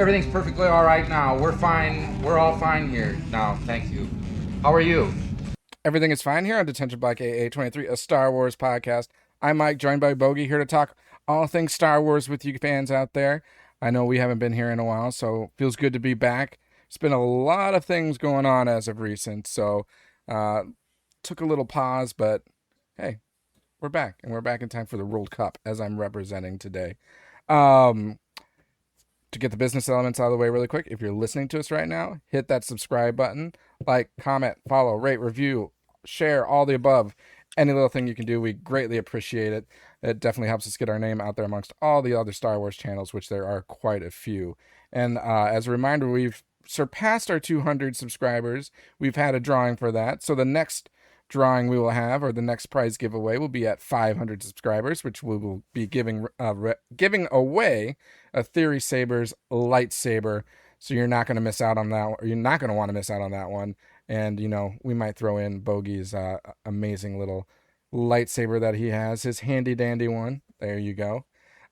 everything's perfectly all right now. We're fine. We're all fine here now. Thank you. How are you? Everything is fine here on Detention Black AA23, a Star Wars podcast. I'm Mike, joined by Bogey, here to talk all things Star Wars with you fans out there. I know we haven't been here in a while, so it feels good to be back. It's been a lot of things going on as of recent, so uh, took a little pause, but hey, we're back, and we're back in time for the World Cup, as I'm representing today. Um, to get the business elements out of the way really quick, if you're listening to us right now, hit that subscribe button, like, comment, follow, rate, review, share, all the above. Any little thing you can do, we greatly appreciate it. It definitely helps us get our name out there amongst all the other Star Wars channels, which there are quite a few. And as a reminder, we've surpassed our 200 subscribers. We've had a drawing for that. So the next drawing we will have, or the next prize giveaway, will be at 500 subscribers, which we will be giving away a Theory Sabers lightsaber. So you're not going to miss out on that, or you're not going to want to miss out on that one. And, you know, we might throw in Bogey's amazing little lightsaber that he has, his handy dandy one. There you go.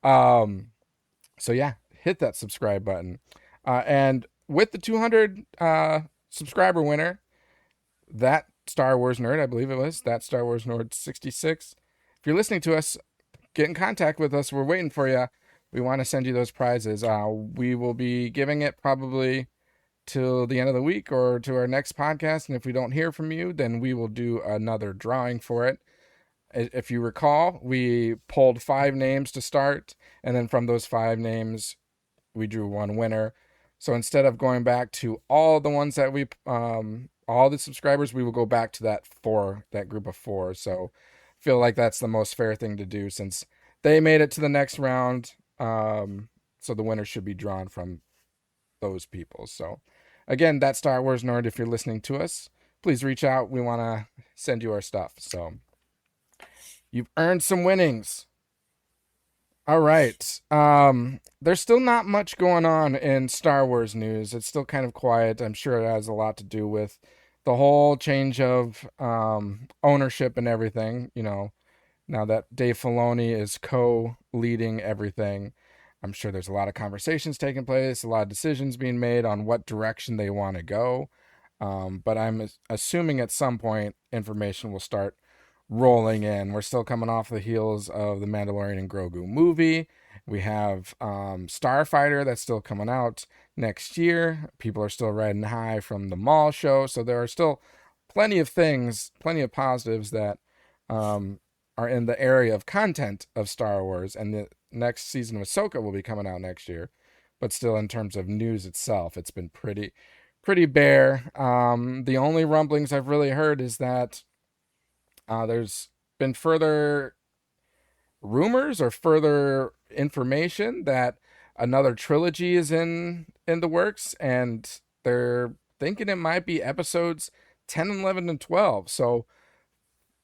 So, yeah, hit that subscribe button. And with the 200 subscriber winner, that Star Wars nerd, I believe it was, that Star Wars nerd 66. If you're listening to us, get in contact with us. We're waiting for you. We want to send you those prizes. We will be giving it probably till the end of the week or to our next podcast. And if we don't hear from you, then we will do another drawing for it. If you recall, we pulled 5 names to start, and then from those 5 names, we drew one winner. So instead of going back to all the ones that we, all the subscribers, we will go back to that group of 4. So feel like that's the most fair thing to do since they made it to the next round. So the winner should be drawn from those people. So again, that Star Wars nerd, if you're listening to us, please reach out. We want to send you our stuff. So you've earned some winnings. All right. There's still not much going on in Star Wars news. It's still kind of quiet. I'm sure it has a lot to do with the whole change of ownership and everything. You know, now that Dave Filoni is co-leading everything, I'm sure there's a lot of conversations taking place, a lot of decisions being made on what direction they want to go. But I'm assuming at some point information will start rolling in. We're still coming off the heels of the Mandalorian and Grogu movie. We have Starfighter that's still coming out next year. People are still riding high from the mall show. So there are still plenty of things, plenty of positives that are in the area of content of Star Wars. And the next season of Ahsoka will be coming out next year. But still, in terms of news itself, it's been pretty bare. The only rumblings I've really heard is that there's been further rumors or further information that another trilogy is in the works, and they're thinking it might be episodes 10, 11, and 12. So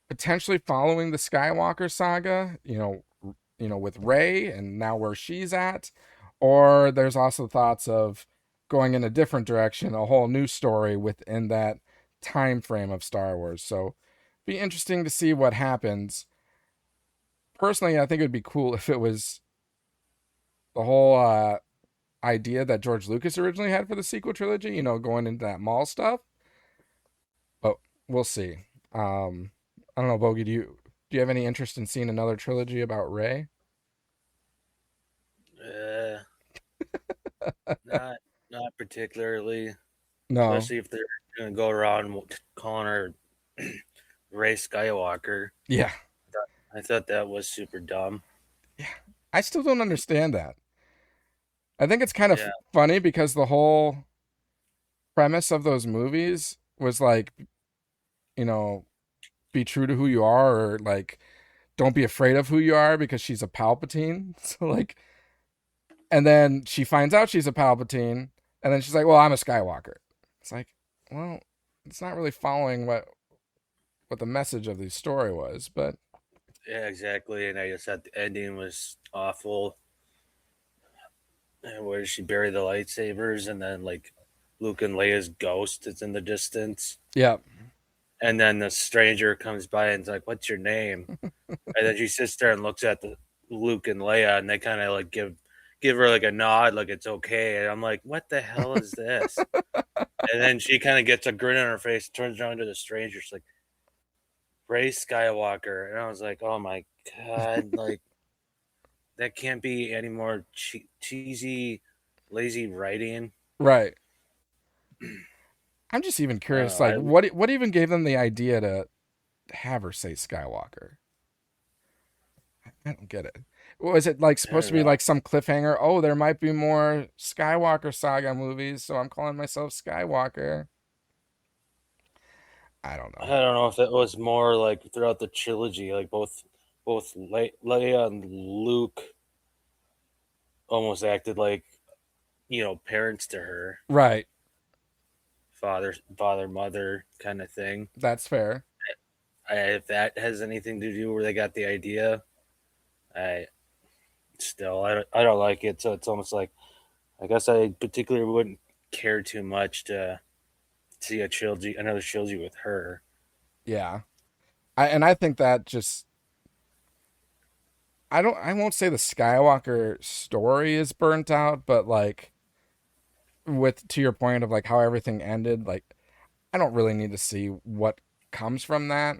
potentially following the Skywalker saga, with Rey and now where she's at, or there's also thoughts of going in a different direction, a whole new story within that time frame of Star Wars. So be interesting to see what happens. Personally, I think it would be cool if it was the whole idea that George Lucas originally had for the sequel trilogy, going into that mall stuff. But we'll see. I don't know, Bogey, do you have any interest in seeing another trilogy about Rey? Uh, not not particularly, No. especially if they're gonna go around calling her Ray Skywalker. Yeah. I thought that was super dumb. Yeah. I still don't understand that. I think it's kind of Yeah, funny because the whole premise of those movies was like, you know, be true to who you are, or like don't be afraid of who you are because she's a Palpatine. So like, and then she finds out she's a Palpatine, and then she's like, "Well, I'm a Skywalker." It's like, well, it's not really following what the message of the story was, but yeah, exactly. And I just thought the ending was awful. Where she buried the lightsabers, and then like Luke and Leia's ghost is in the distance, yeah, and then the stranger comes by and is like, "What's your name?" And then she sits there and looks at the Luke and Leia, and they kind of like give her like a nod, like it's okay. And I'm like, what the hell is this? And then she kind of gets a grin on her face, turns around to the stranger. She's like, Ray Skywalker. And I was like, oh my God, like that can't be any more cheesy, lazy writing. Right. I'm just even curious, like, I what even gave them the idea to have her say Skywalker? I don't get it. Was it like I supposed to don't be know. like some cliffhanger? Oh, there might be more Skywalker saga movies, so I'm calling myself Skywalker. I don't I know. don't know if it was more like throughout the trilogy, like both Leia and Luke almost acted like parents to her, Right. father mother kind of thing. That's fair. If that has anything to do where they got the idea, I I don't like it. So it's almost like I guess I particularly wouldn't care too much to see another trilogy with her. Yeah. I think that just I won't say the Skywalker story is burnt out, but like with to your point of like how everything ended, like I don't really need to see what comes from that.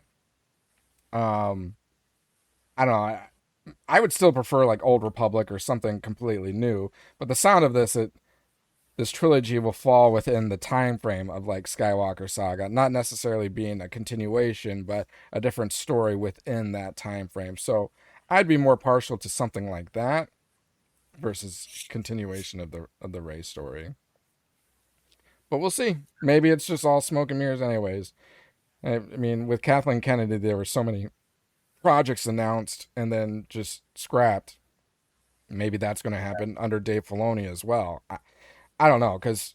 Um I don't know. I would still prefer like Old Republic or something completely new, but the sound of this trilogy will fall within the time frame of like Skywalker saga, not necessarily being a continuation, but a different story within that time frame. So I'd be more partial to something like that versus continuation of the Rey story. But we'll see. Maybe it's just all smoke and mirrors, anyways. I mean, with Kathleen Kennedy, there were so many projects announced and then just scrapped. Maybe that's going to happen under Dave Filoni as well. I don't know, because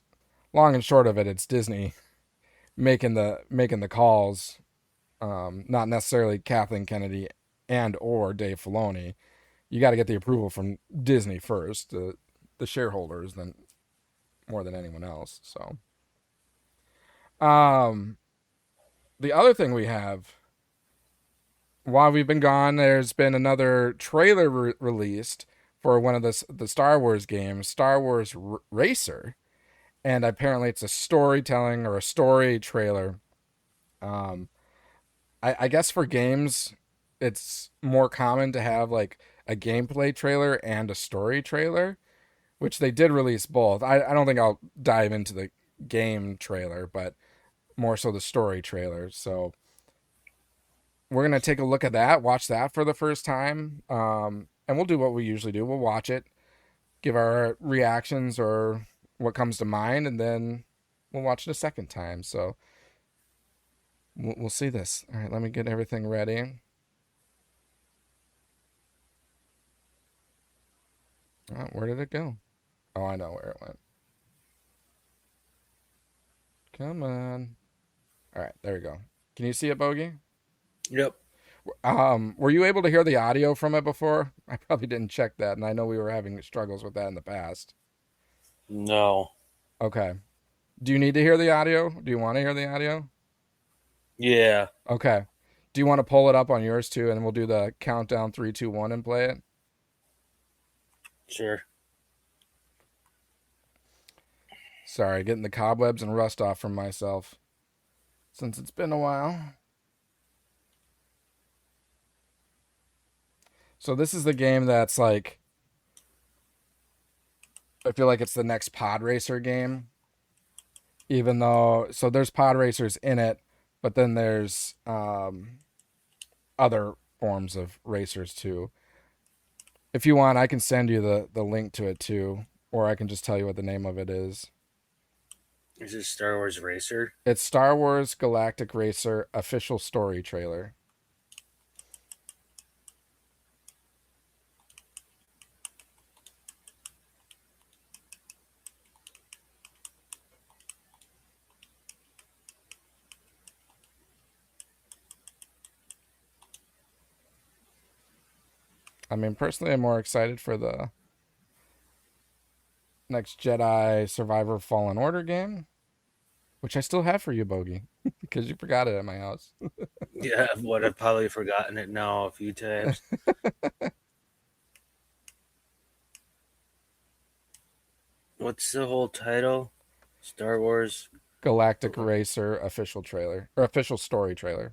long and short of it, it's Disney making the calls, not necessarily Kathleen Kennedy and or Dave Filoni. You got to get the approval from Disney first, the shareholders, then more than anyone else. So, um, the other thing we have while we've been gone, there's been another trailer released for one of the Star Wars games, Star Wars Racer, and apparently it's a storytelling or a story trailer. Um, I guess for games, it's more common to have like a gameplay trailer and a story trailer, which they did release both. I don't think I'll dive into the game trailer, but more so the story trailer. So we're gonna take a look at that, watch that for the first time, and we'll do what we usually do. We'll watch it, give our reactions or what comes to mind, and then we'll watch it a second time. So we'll see this. All right, let me get everything ready. Oh, where did it go? Oh, I know where it went. Come on. All right, there we go. Can you see it, Bogey? Yep. Were you able to hear the audio from it before? I probably didn't check that, and I know we were having struggles with that in the past. No. Okay. Do you need to hear the audio? Do you want to hear the audio? Yeah. Okay. Do you want to pull it up on yours too, and we'll do the countdown 3, 2, 1 and play it? Sure. Sorry, getting the cobwebs and rust off from myself since it's been a while. So this is the game that's like I feel like it's the next pod racer game. Even though so there's pod racers in it, but then there's other forms of racers too. If you want, I can send you the link to it too, or I can just tell you what the name of it is. Is this Star Wars Racer? It's Star Wars Galactic Racer official story trailer. I mean, personally, I'm more excited for the next Jedi Survivor Fallen Order game, which I still have for you, Bogey, because you forgot it at my house. Yeah, what I've probably forgotten it now a few times. What's the whole title? Star Wars. Galactic Racer official trailer or official story trailer.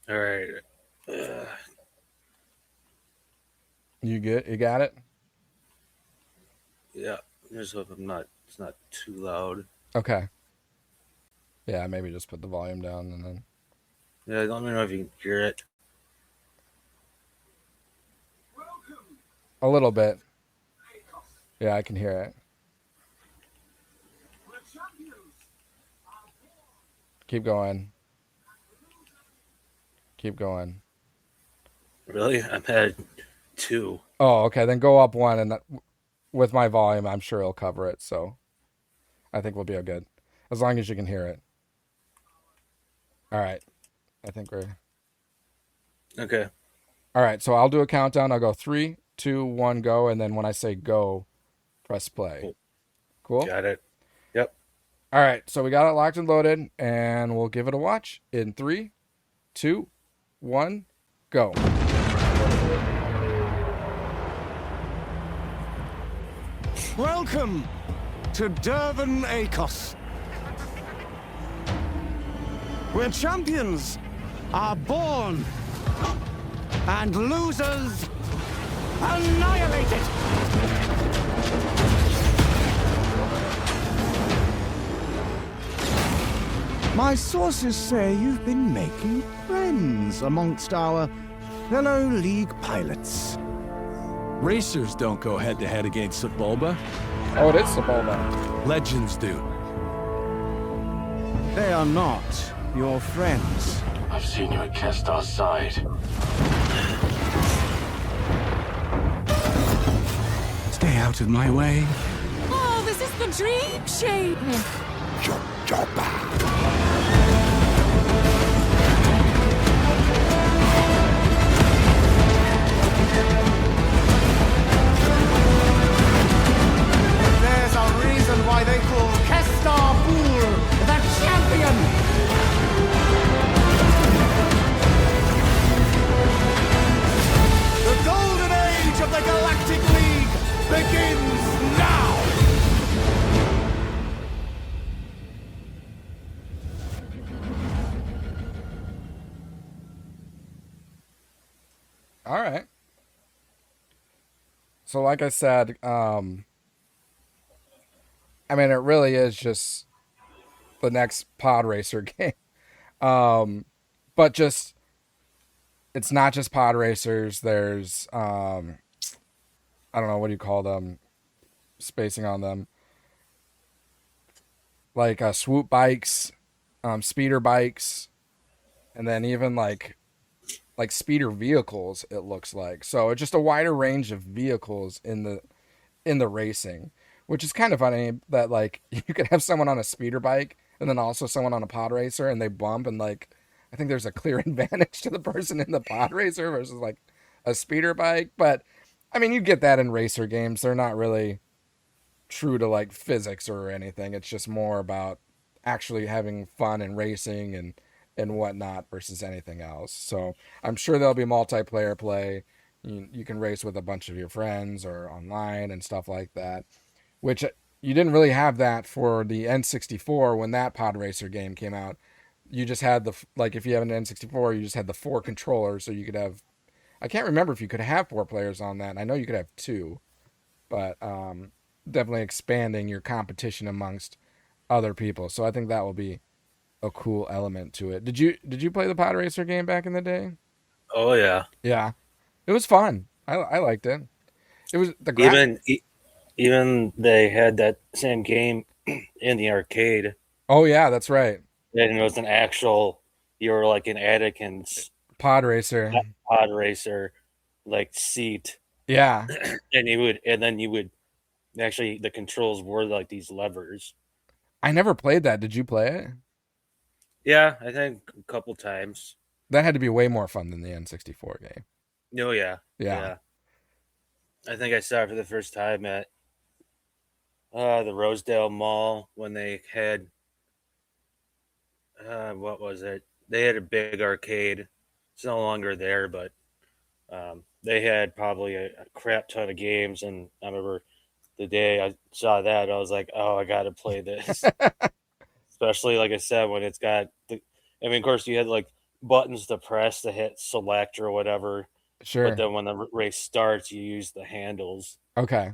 All right. You got it? Yeah. Just hope it's not too loud. Okay. Yeah, maybe just put the volume down and then. Yeah, let me know if you can hear it. A little bit. Yeah, I can hear it. Keep going. Keep going. Really? I'm at 2. Oh, okay. Then go up one, and with my volume, I'm sure it'll cover it. So I think we'll be good as long as you can hear it. All right. I think we're Okay. all right. So I'll do a countdown. I'll go 3, 2, 1, go, and then when I say go, press play. Cool. Got it. Yep. All right. So we got it locked and loaded, and we'll give it a watch in 3, 2, 1, go. Welcome to Durban Acos, where champions are born and losers annihilated. My sources say you've been making friends amongst our fellow League pilots. Racers don't go head-to-head against Sebulba. Oh, it is Sebulba. Legends do. They are not your friends. I've seen you at Kestar's side. Stay out of my way. Oh, this is the dream shape! There's a reason why they call Kestar Fool the champion! The golden age of the Galactic League begins now! All right. So like I said, I mean, it really is just the next pod racer game. But just, it's not just pod racers. There's, I don't know, what do you call them? Spacing on them. Like swoop bikes, speeder bikes, and then even like speeder vehicles, it looks like. So it's just a wider range of vehicles in the racing, which is kind of funny that like you could have someone on a speeder bike and then also someone on a pod racer and they bump, and like I think there's a clear advantage to the person in the pod racer versus like a speeder bike. But I mean, you get that in racer games. They're not really true to like physics or anything. It's just more about actually having fun and racing and whatnot versus anything else. So I'm sure there'll be multiplayer play. You can race with a bunch of your friends or online and stuff like that, which you didn't really have that for the N64 when that pod racer game came out. You just had like if you have an N64, you just had the 4 controllers, so you could have, I can't remember if you could have 4 players on that. I know you could have 2, but definitely expanding your competition amongst other people. So I think that will be a cool element to it. Did you play the pod racer game back in the day? Oh yeah. Yeah, it was fun. I liked it. It was the even they had that same game in the arcade, Oh yeah, that's right. and it was an actual. You were like in Anakin's Pod racer. pod racer, like seat, Yeah. and then you would actually the controls were like these levers. I never played that. Did you play it? Yeah, I think a couple times. That had to be way more fun than the N64 game. No, yeah, Yeah. yeah. I think I saw it for the first time at the Rosedale Mall when they had what was it? They had a big arcade. It's no longer there, but they had probably a crap ton of games. And I remember the day I saw that, I was like, "Oh, I got to play this." Especially, like I said, when it's got the. I mean, of course, you had like buttons to press to hit select or whatever. Sure. But then when the race starts, you use the handles. Okay.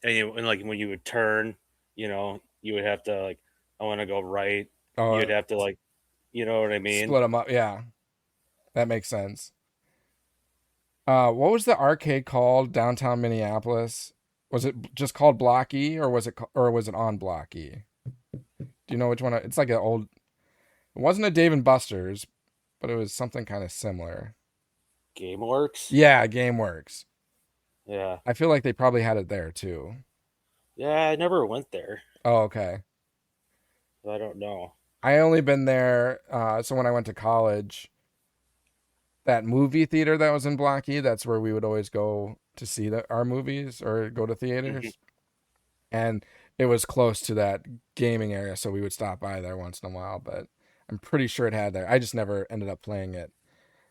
And like when you would turn, you would have to like, I want to go right. Oh, You'd have to like, you know what I mean? split them up. Yeah. That makes sense. What was the arcade called downtown Minneapolis? Was it just called Block E, or was it on Block E? Do you know which one? It's like an old. It wasn't a Dave and Buster's, but it was something kind of similar. GameWorks? Yeah, GameWorks. Yeah. I feel like they probably had it there too. Yeah, I never went there. Oh, okay. So I don't know. I only been there. So when I went to college, that movie theater that was in Block E, that's where we would always go to see our movies or go to theaters. And it was close to that gaming area, so we would stop by there once in a while, but I'm pretty sure it had there. I just never ended up playing it.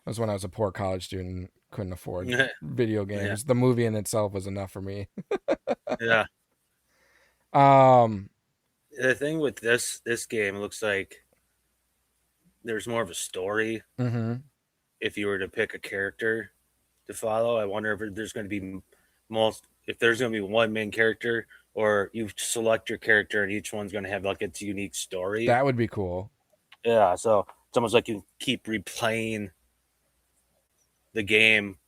It was when I was a poor college student and couldn't afford video games. Yeah. The movie in itself was enough for me. Yeah. Um, The thing with this game, it looks like there's more of a story. mm-hmm. If you were to pick a character to follow, I wonder if there's going to be if there's going to be one main character, or you select your character and each one's going to have like its unique story. That would be cool. Yeah, so it's almost like you keep replaying the game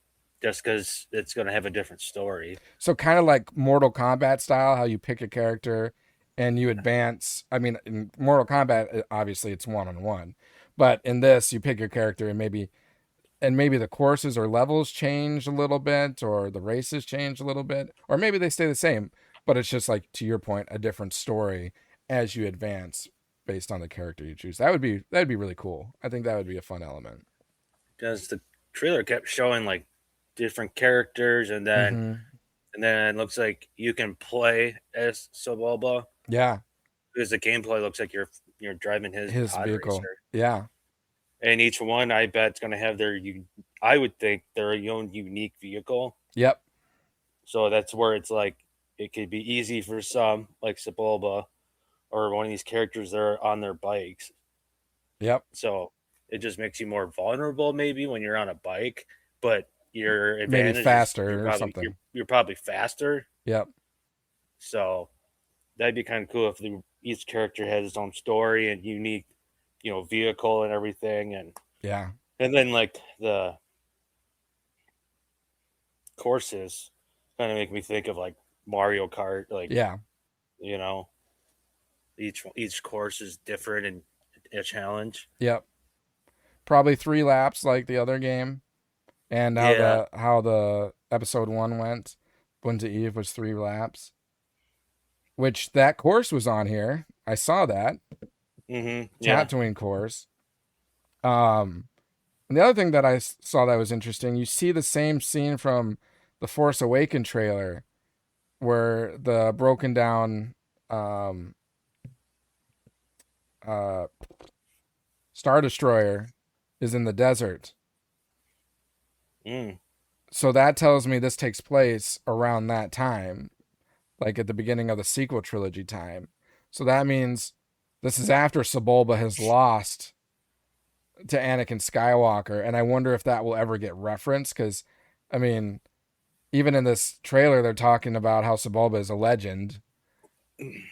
just because it's going to have a different story. So kind of like Mortal Kombat style, how you pick a character and you advance. I mean, in Mortal Kombat, obviously it's 1-on-1, but in this, you pick your character and maybe the courses or levels change a little bit, or the races change a little bit, or maybe they stay the same, but it's just like, to your point, a different story as you advance based on the character you choose. That'd be really cool. I think that would be a fun element. Because the trailer kept showing like different characters, and then it looks like you can play as Sebulba. Yeah, because the gameplay looks like you're driving his pod vehicle. Racer. Yeah, and each one I bet is going to have I would think their own unique vehicle. Yep. So that's where it's like it could be easy for some, like Sebulba, or one of these characters that are on their bikes. Yep. So it just makes you more vulnerable maybe when you're on a bike, but your advantage maybe faster or something. You're probably faster. Yep. So that'd be kind of cool if each character has its own story and unique, vehicle and everything. And yeah. And then like the courses kind of make me think of like Mario Kart. Like, yeah. Each course is different and a challenge. Yep. Probably 3 laps like the other game. And how the episode 1 went, Bunta Eve, was 3 laps. Which that course was on here. I saw that. Tatooine course. And the other thing that I saw that was interesting, you see the same scene from the Force Awakens trailer where the broken down Star Destroyer is in the desert. So that tells me this takes place around that time, like at the beginning of the sequel trilogy time. So that means this is after Sebulba has lost to Anakin Skywalker, and I wonder if that will ever get referenced, because, I mean, even in this trailer, they're talking about how Sebulba is a legend.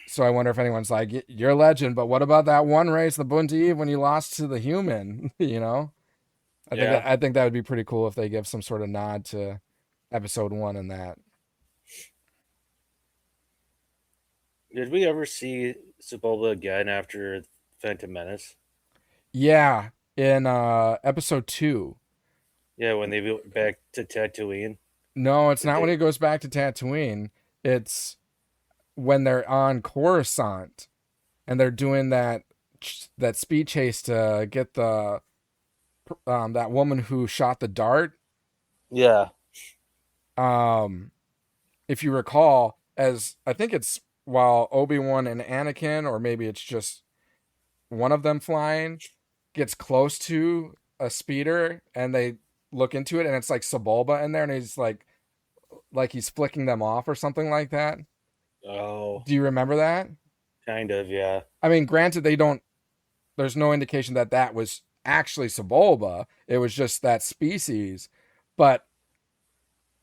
So I wonder if anyone's like, you're a legend, but what about that one race, the Bunta Eve, when you lost to the human, I think that would be pretty cool if they give some sort of nod to episode 1 in that. Did we ever see Sebulba again after Phantom Menace? Yeah, in episode 2. Yeah, when they went back to Tatooine. No, it's not when he goes back to Tatooine. It's when they're on Coruscant and they're doing that speed chase to get the that woman who shot the dart. Yeah. If you recall, as I think it's while Obi-Wan and Anakin, or maybe it's just one of them flying, gets close to a speeder and they look into it and it's like Sebulba in there and he's like he's flicking them off or something like that. Oh. Do you remember that? Kind of, yeah. I mean, granted, there's no indication that that was actually Sebulba. It was just that species, but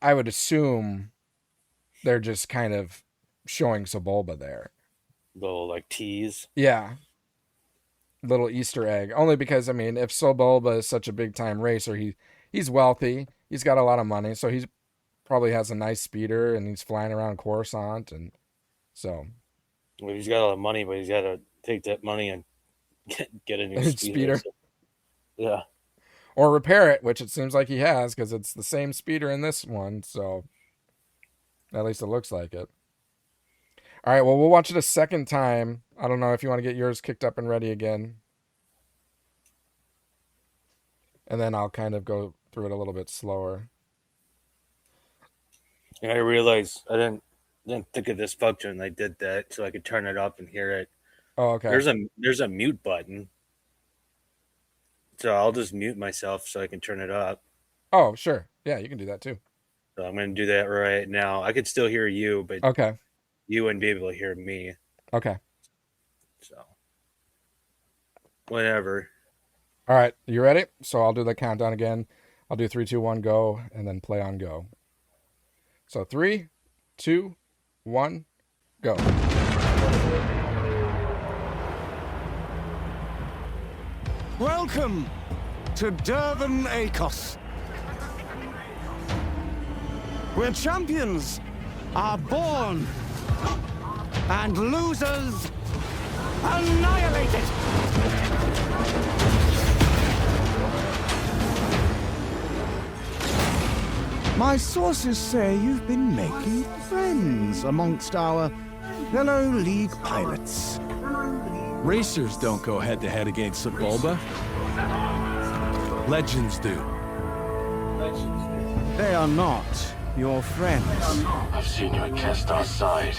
I would assume they're just kind of showing Sebulba there. Little like tease. Yeah. Little Easter egg. Only because, I mean, if Sebulba is such a big time racer, he's wealthy. He's got a lot of money, so he's probably has a nice speeder and he's flying around Coruscant, and so. Well, he's got a lot of money, but he's got to take that money and get a new speeder. So, yeah. Or repair it, which it seems like he has, because it's the same speeder in this one, so at least it looks like it. All right, well, we'll watch it a second time. I don't know if you want to get yours kicked up and ready again. And then I'll kind of go through it a little bit slower. And I realized I didn't think of this function. I did that so I could turn it up and hear it. Oh, okay. There's a mute button. So I'll just mute myself so I can turn it up. Oh, sure. Yeah, you can do that too. So I'm going to do that right now. I could still hear you, but okay, you wouldn't be able to hear me. Okay. So whatever. All right, you ready? So I'll do the countdown again. I'll do 3, 2, 1, go, and then play on go. So 3, 2, 1, go. Welcome to Durban Acos, where champions are born and losers annihilated. My sources say you've been making friends amongst our fellow League pilots. Racers don't go head-to-head against Sebulba. Legends do. They are not your friends. I've seen you at Kestar's side.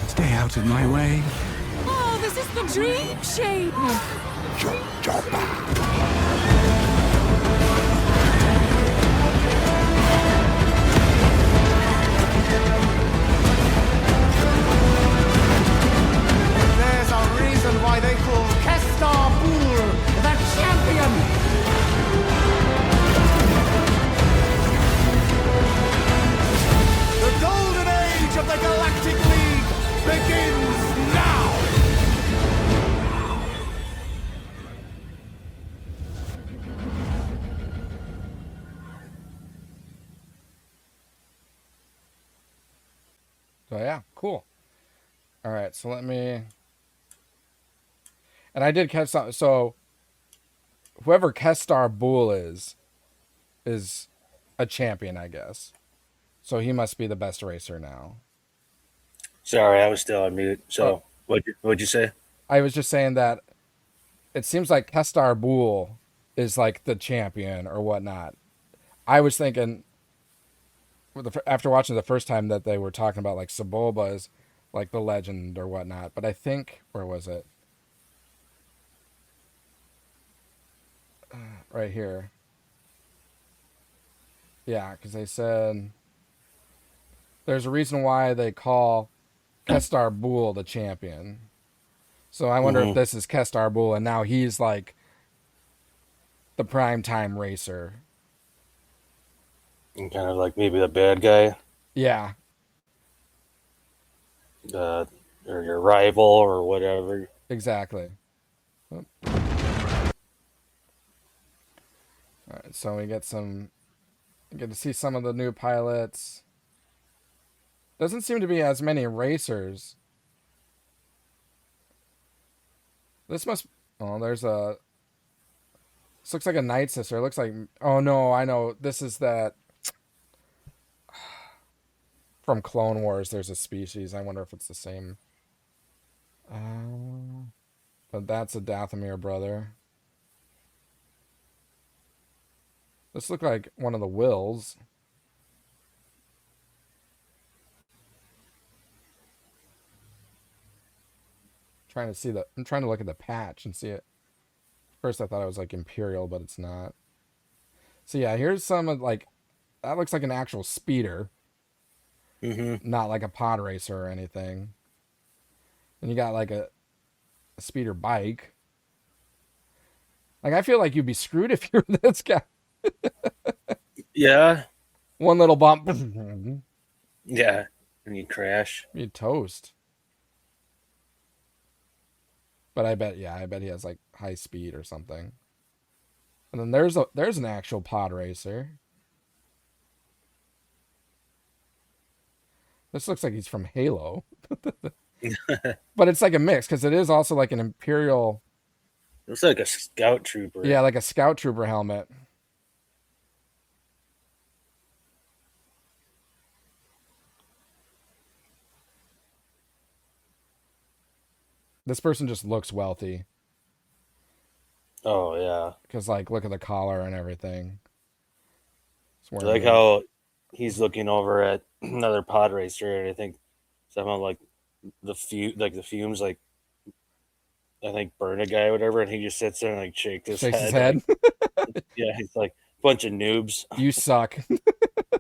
Stay out of my way. Oh, this is the dream shape. There's a reason why they call Kestar Bool the champion. The golden age of the Galactic League begins now. So yeah, cool. All right, so let me. And I did catch something. So whoever Kestar Bool is a champion, I guess. So he must be the best racer now. Sorry, I was still on mute. So what'd you say? I was just saying that it seems like Kestar Bool is like the champion or whatnot. I was thinking after watching the first time that they were talking about like Sebulba is like the legend or whatnot. But I think, where was it? Right here. Yeah, because they said there's a reason why they call Kestar Bool the champion. So I wonder if this is Kestar Bool and now he's like the primetime racer. And kind of like maybe the bad guy. Yeah. Or your rival or whatever. Exactly. All right, so we get to see some of the new pilots. Doesn't seem to be as many racers. This looks like a Night Sister. It looks like, oh no, I know. This is that from Clone Wars, there's a species. I wonder if it's the same. But that's a Dathomir brother. This looked like one of the Wills. I'm trying to look at the patch and see it. First I thought it was like Imperial, but it's not. So yeah, here's some of like, that looks like an actual speeder. Not like a pod racer or anything. And you got like a speeder bike. Like, I feel like you'd be screwed if you're this guy. Yeah. One little bump. Yeah. And you crash. You'd toast. But I bet he has like high speed or something. And then there's an actual pod racer. This looks like he's from Halo. But it's like a mix, because it is also like an Imperial. Looks like a scout trooper. Yeah, like a scout trooper helmet. This person just looks wealthy. Oh, yeah. Because, like, look at the collar and everything. I like how he's looking over at another pod racer, and I think somehow like the fumes like I think burn a guy or whatever, and he just sits there and like shakes his head. Like, yeah, he's like bunch of noobs. You suck.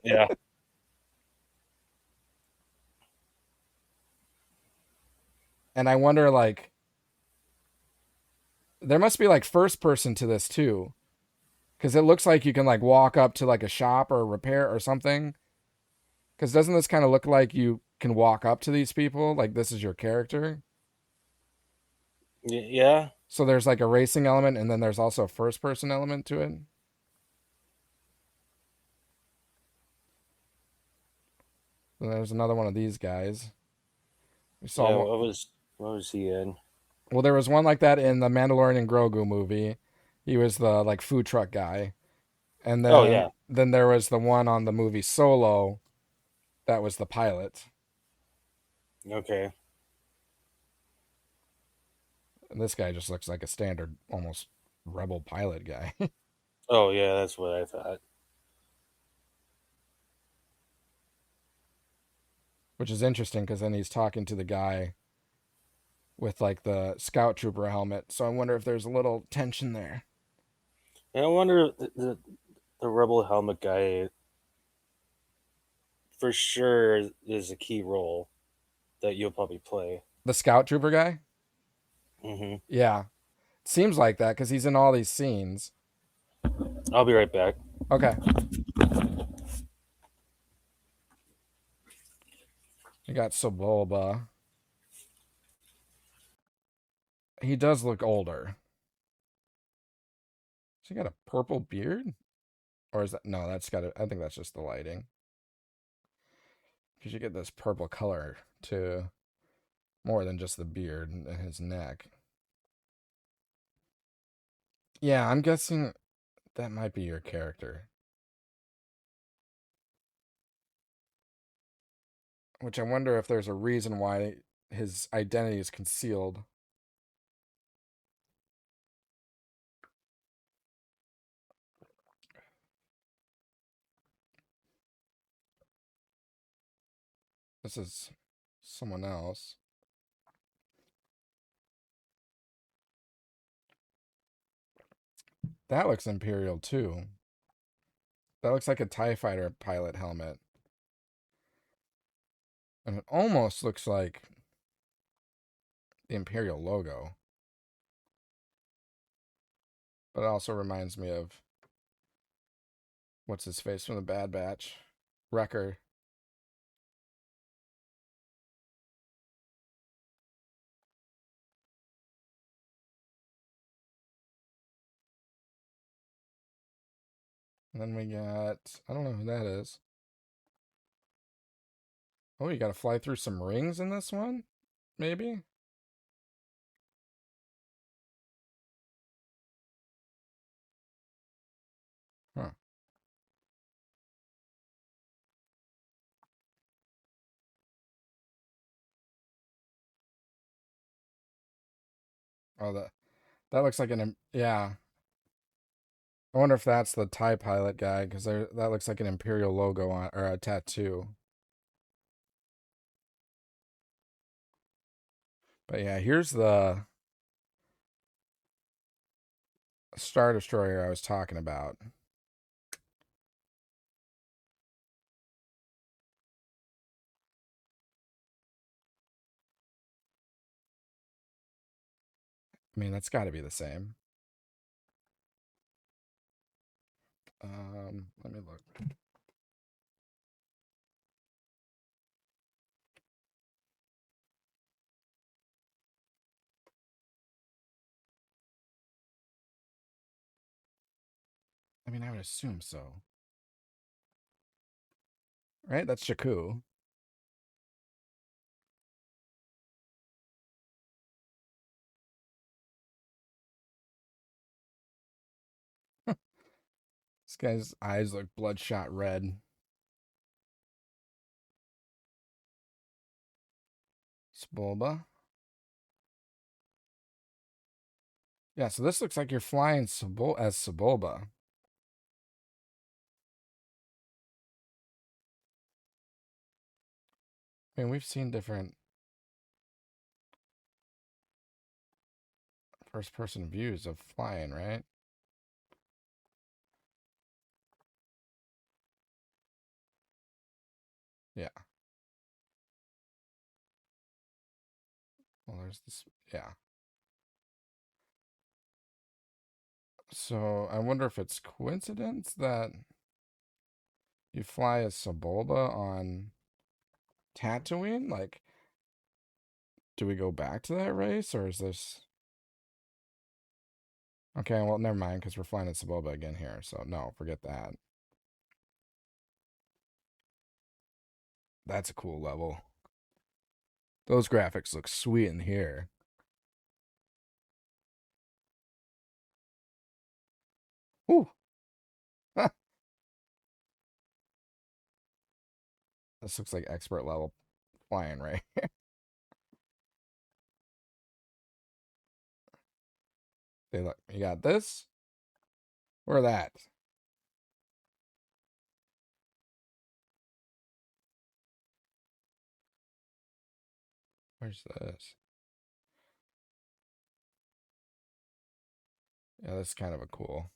Yeah. And I wonder, like, there must be like first person to this too, because it looks like you can like walk up to like a shop or a repair or something. Because doesn't this kind of look like you can walk up to these people, like this is your character? Yeah. So there's like a racing element, and then there's also a first person element to it. And there's another one of these guys. We saw what was he in? Well, there was one like that in the Mandalorian Grogu movie. He was the like food truck guy. And then then there was the one on the movie Solo that was the pilot. Okay. And this guy just looks like a standard almost rebel pilot guy. Oh yeah, that's what I thought. Which is interesting, because then he's talking to the guy with like the scout trooper helmet. So I wonder if there's a little tension there. And I wonder if the rebel helmet guy for sure is a key role that you'll probably play. The scout trooper guy? Mm-hmm. Yeah. Seems like that, because he's in all these scenes. I'll be right back. Okay. You got Sebulba. He does look older. Has he got a purple beard? Or is that... No, I think that's just the lighting. Because you get this purple color to more than just the beard and his neck. Yeah, I'm guessing that might be your character. Which I wonder if there's a reason why his identity is concealed. This is someone else. That looks Imperial too. That looks like a TIE fighter pilot helmet. And it almost looks like the Imperial logo. But it also reminds me of... What's his face from the Bad Batch? Wrecker. And then we got... I don't know who that is. Oh, you gotta fly through some rings in this one? Maybe? Huh. Oh, that looks like yeah. I wonder if that's the TIE pilot guy, because that looks like an Imperial logo on, or a tattoo. But yeah, here's the Star Destroyer I was talking about. I mean, that's got to be the same. Let me look. I mean, I would assume so. Right? That's Jakku. This guy's eyes look bloodshot red. Sebulba. Yeah, so this looks like you're flying as Sebulba. I mean, we've seen different first-person views of flying, right? Yeah. Well, there's this. Yeah. So I wonder if it's coincidence that you fly as Sebulba on Tatooine? Like, do we go back to that race, or is this... Okay, well, never mind, because we're flying as Sebulba again here, so no, forget that. That's a cool level. Those graphics look sweet in here. Whew. This looks like expert level flying right here. They look, you got this or that. Where's this? Yeah, this is kind of a cool.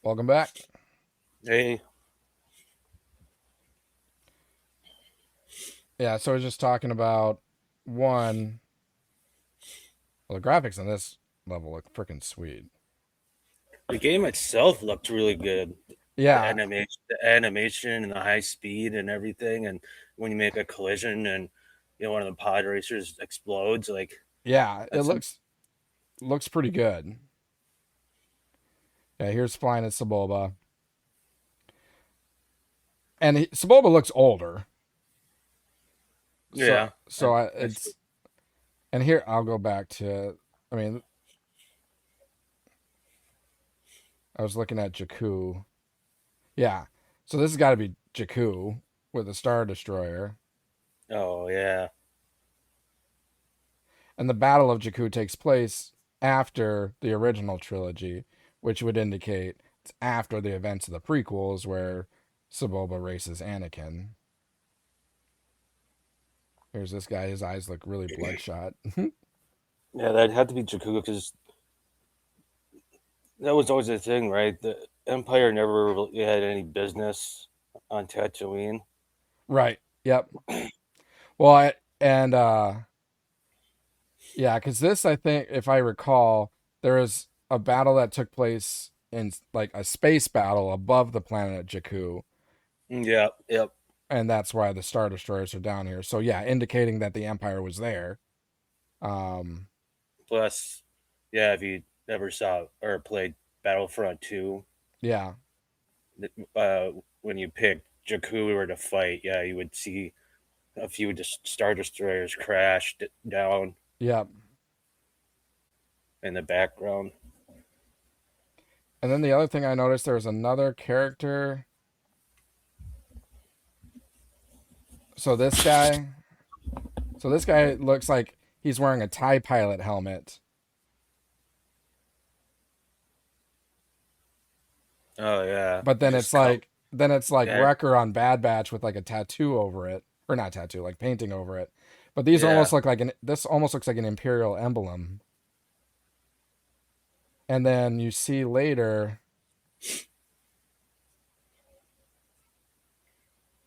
Welcome back. Hey. Yeah, so I was just talking about one. Well, the graphics on this level look freaking sweet. The game itself looked really good. Yeah. The animation and the high speed and everything. And when you make a collision and one of the pod racers explodes, like yeah, it looks pretty good. Yeah, here's flying at Sebulba. And Sebulba looks older. Yeah. So it's... And here, I'll go back to... I mean... I was looking at Jakku. Yeah. So this has got to be Jakku with a Star Destroyer. Oh, yeah. And the Battle of Jakku takes place after the original trilogy, which would indicate it's after the events of the prequels where Sebulba races Anakin. Here's this guy. His eyes look really bloodshot. Yeah, that had to be Jakku because that was always the thing, right? The Empire never really had any business on Tatooine. Right. Yep. Well, yeah, because this, I think, if I recall, there was a battle that took place in like a space battle above the planet Jakku. Yep. And that's why the Star Destroyers are down here. So yeah, indicating that the Empire was there. Plus, yeah, if you ever saw or played Battlefront 2, yeah, when you picked Jakku to fight, yeah, you would see a few Star Destroyers crashed down. Yep. In the background. And then the other thing I noticed, there was another character So this guy looks like he's wearing a TIE pilot helmet. Oh yeah. But then Just it's like yeah. Wrecker on Bad Batch with like a tattoo over it, or not tattoo, like painting over it. But these Yeah. almost look like this almost looks like an Imperial emblem. And then you see later, if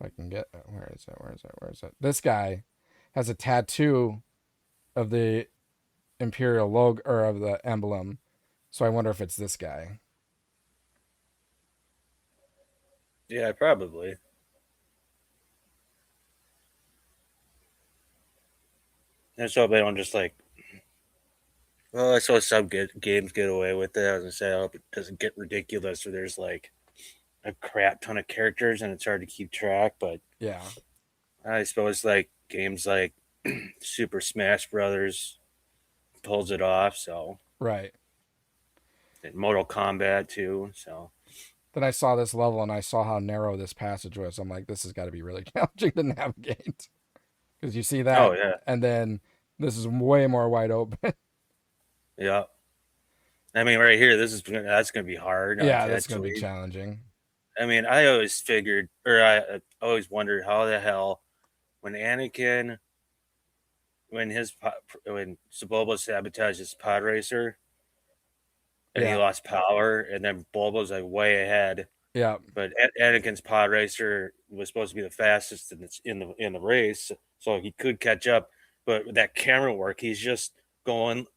I can get, where is it? This guy has a tattoo of the Imperial logo or of the emblem. So I wonder if it's this guy. Yeah, probably. And so they don't just like. Well, I saw some games get away with it. I was gonna say, I hope it doesn't get ridiculous, or there's like a crap ton of characters and it's hard to keep track. But Yeah. I suppose like games like Super Smash Brothers pulls it off. So Right. and Mortal Kombat too. So Then I saw this level and I saw how narrow this passage was. I'm like, this has got to be really challenging to navigate. Because you see that, oh yeah, and then this is way more wide open. yeah. I mean, right here, that's gonna be hard. Yeah, that's going to be challenging. I mean, I always figured, or I always wondered how the hell when Anakin, when Sebulba sabotaged his pod racer, and he Yeah. lost power, and then Bulba's like way ahead. Yeah. But Anakin's pod racer was supposed to be the fastest in the race, so he could catch up. But with that camera work, he's just going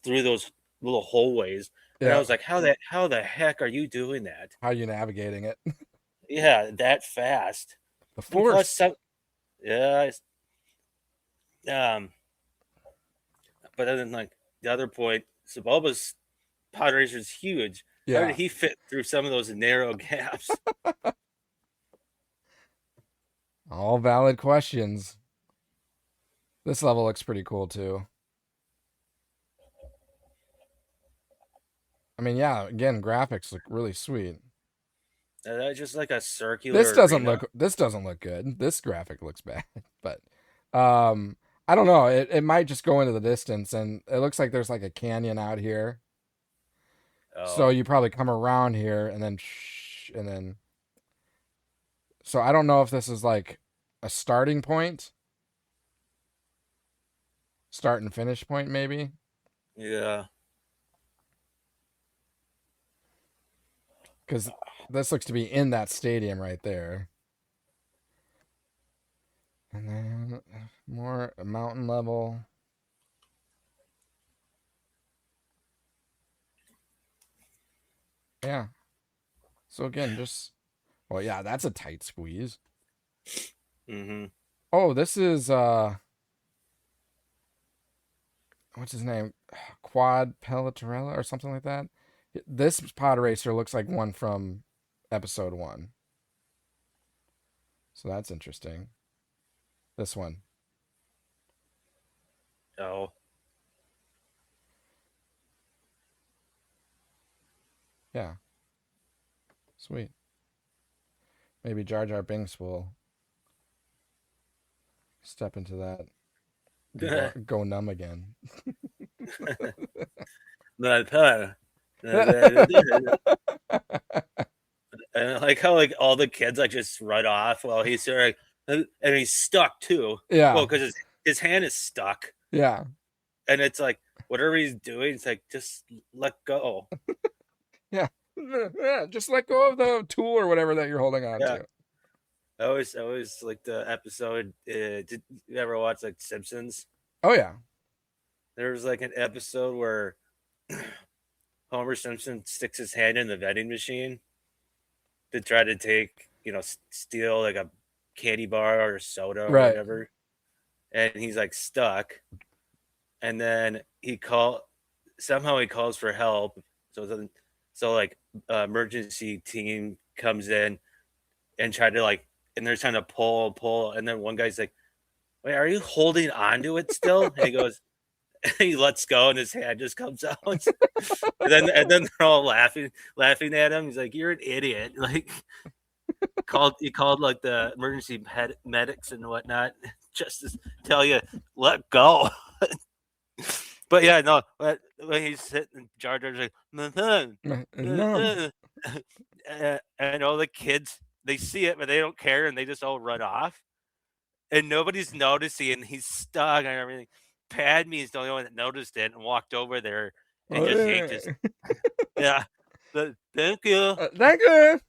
through those little hallways, and I Yeah. was like, how the heck are you doing that? How are you navigating it? Yeah, that fast. The And plus, Force. yeah, but then like the other point, Sebulba's pod racer is huge. How Yeah. did he fit through some of those narrow gaps? All valid questions. This level looks pretty cool too. I mean, yeah, again, graphics look really sweet. That's just like a circular. This doesn't arena. look good. This graphic looks bad. But I don't know. It might just go into the distance, and it looks like there's like a canyon out here. Oh, So you probably come around here and then so I don't know if this is like a starting point. Start and finish point maybe. yeah. Cuz this looks to be in that stadium right there. And then more mountain level. Yeah. So again, well, yeah, that's a tight squeeze. Mm-hmm. Oh, this is what's his name? Quad Pelletarella or something like that. This pod racer looks like one from episode 1. So that's interesting. This one. Oh, Yeah. Sweet. Maybe Jar Jar Binks will step into that and go numb again. And I like how like all the kids like just run off while he's there, and he's stuck too. Yeah. Well, because his hand is stuck, Yeah. and it's like whatever he's doing, it's like just let go. Yeah. Just let go of the tool or whatever that you're holding on Yeah. to. I always like the episode. Did you ever watch like Simpsons? Oh yeah. There was like an episode where Homer Simpson sticks his hand in the vending machine to try to take, steal like a candy bar or soda or Right. whatever. And he's like stuck. And then somehow he calls for help. So like emergency team comes in and and they're trying to pull. And then one guy's like, wait, are you holding on to it still? And he goes, he lets go and his hand just comes out. and then they're all laughing at him. He's like, you're an idiot. Like, He called like the emergency medics and whatnot, just to tell you let go. But yeah, no. But when he's sitting, Jar Jar's like, No. and all the kids they see it, but they don't care, and they just all run off, and nobody's noticing. And he's stuck and everything. Padme's the only one that noticed it and walked over there and just yanked his. Yeah. Thank you. Thank you.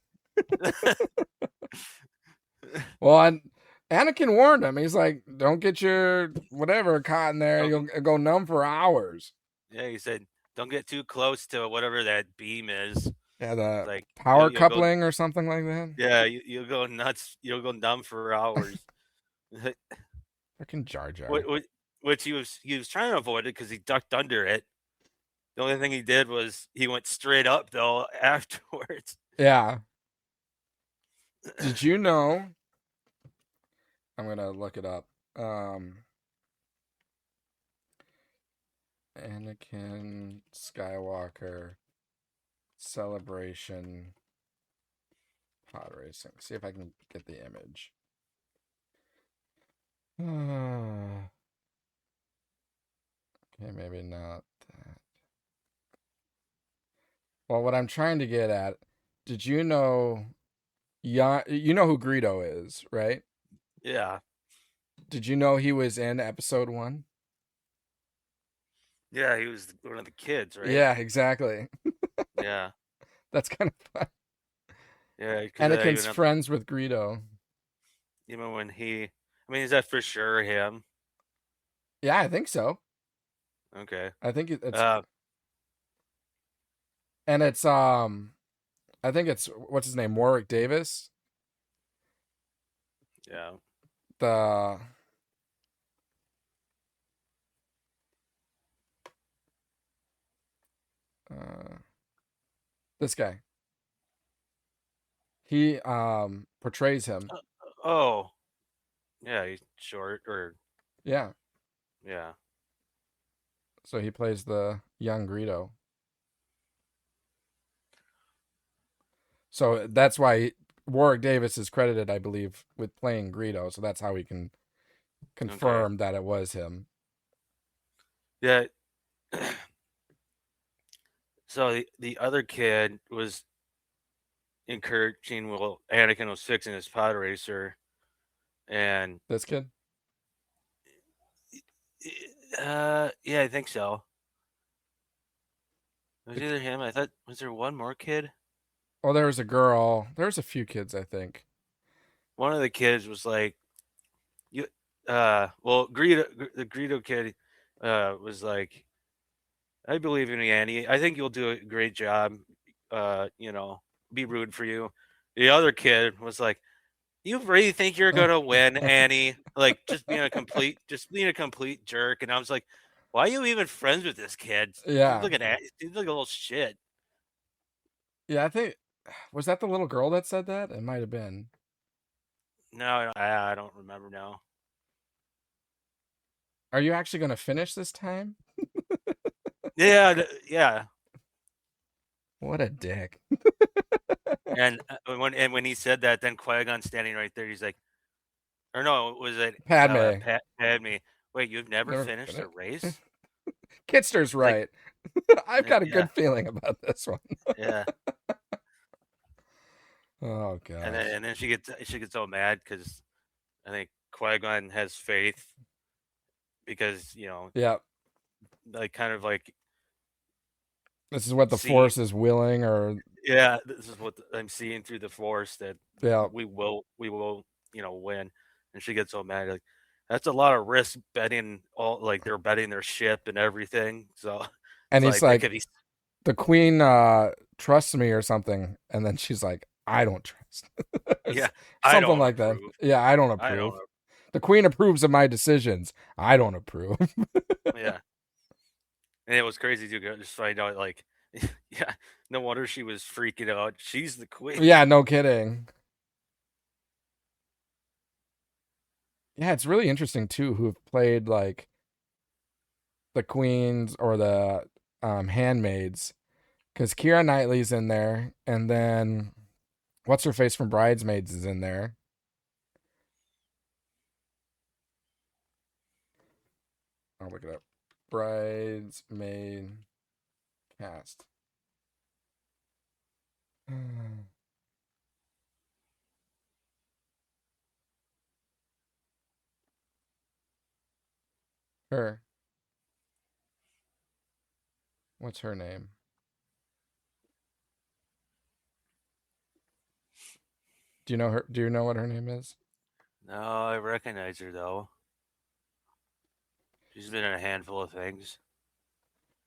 Well, Anakin warned him. He's like, "Don't get your whatever caught in there. You'll go numb for hours." Yeah, he said, "Don't get too close to whatever that beam is." Yeah, the Like power you'll coupling or something like that. Yeah, you'll go nuts. You'll go numb for hours. Freaking Jar Jar. Which he was trying to avoid it because he ducked under it. The only thing he did was he went straight up though afterwards. Yeah. Did you know? I'm gonna look it up. Anakin Skywalker celebration pod racing. See if I can get the image. Okay, maybe not that. Well, what I'm trying to get at, did you know you know who Greedo is, right? Yeah. Did you know he was in episode 1? Yeah, he was one of the kids, right? Yeah, exactly. Yeah. That's kind of fun. Yeah. Anakin's friends with Greedo. Even when is that for sure him? Yeah, I think so. Okay. I think it's and it's I think it's what's his name, Warwick Davis. Yeah. This guy. He portrays him. Oh. Yeah, he's short Yeah. yeah. So he plays the young Greedo. So that's why Warwick Davis is credited, I believe, with playing Greedo. So that's how we can confirm that it was him. Yeah. So the other kid was encouraging. Well, Anakin was fixing his pod racer, and This kid? yeah, I think so. It was either him. I thought was there one more kid? Oh, there was a girl. There's a few kids, I think. One of the kids was like, "You, well, the Greedo kid, was like, I believe in you, Annie. I think you'll do a great job. Be rooting for you." The other kid was like, "You really think you're gonna win, Annie? Like just being a complete jerk." And I was like, "Why are you even friends with this kid? Yeah. He's like a little shit." Yeah, I think was that the little girl that said that? It might have been. No, I don't remember now. Are you actually going to finish this time? Yeah. What a dick. And when he said that, then Qui-Gon standing right there, he's like, or no, was it Padme? Padme. Wait, you've never finished a race? Kitster's right. Like, I've got a good feeling about this one. Yeah. Oh god. And then she gets so mad because I think Qui-Gon has faith because yeah, like kind of like this is what the Force is willing, or this is what I'm seeing through the Force that we will win. And she gets so mad, like that's a lot of risk betting they're betting their ship and everything. So and he's like the Queen trusts me or something, and then she's like, I don't trust. Yeah, something like that. Yeah, I don't approve. The Queen approves of my decisions. I don't approve. Yeah. And it was crazy to just find out, like, yeah, no wonder she was freaking out. She's the Queen. Yeah, no kidding. Yeah, it's really interesting too who have played like the queens or the handmaids, because Keira Knightley's in there, and then What's her face from Bridesmaids is in there. I'll look it up. Bridesmaid cast. Her. What's her name? Do you know her? Do you know what her name is? No, I recognize her though. She's been in a handful of things.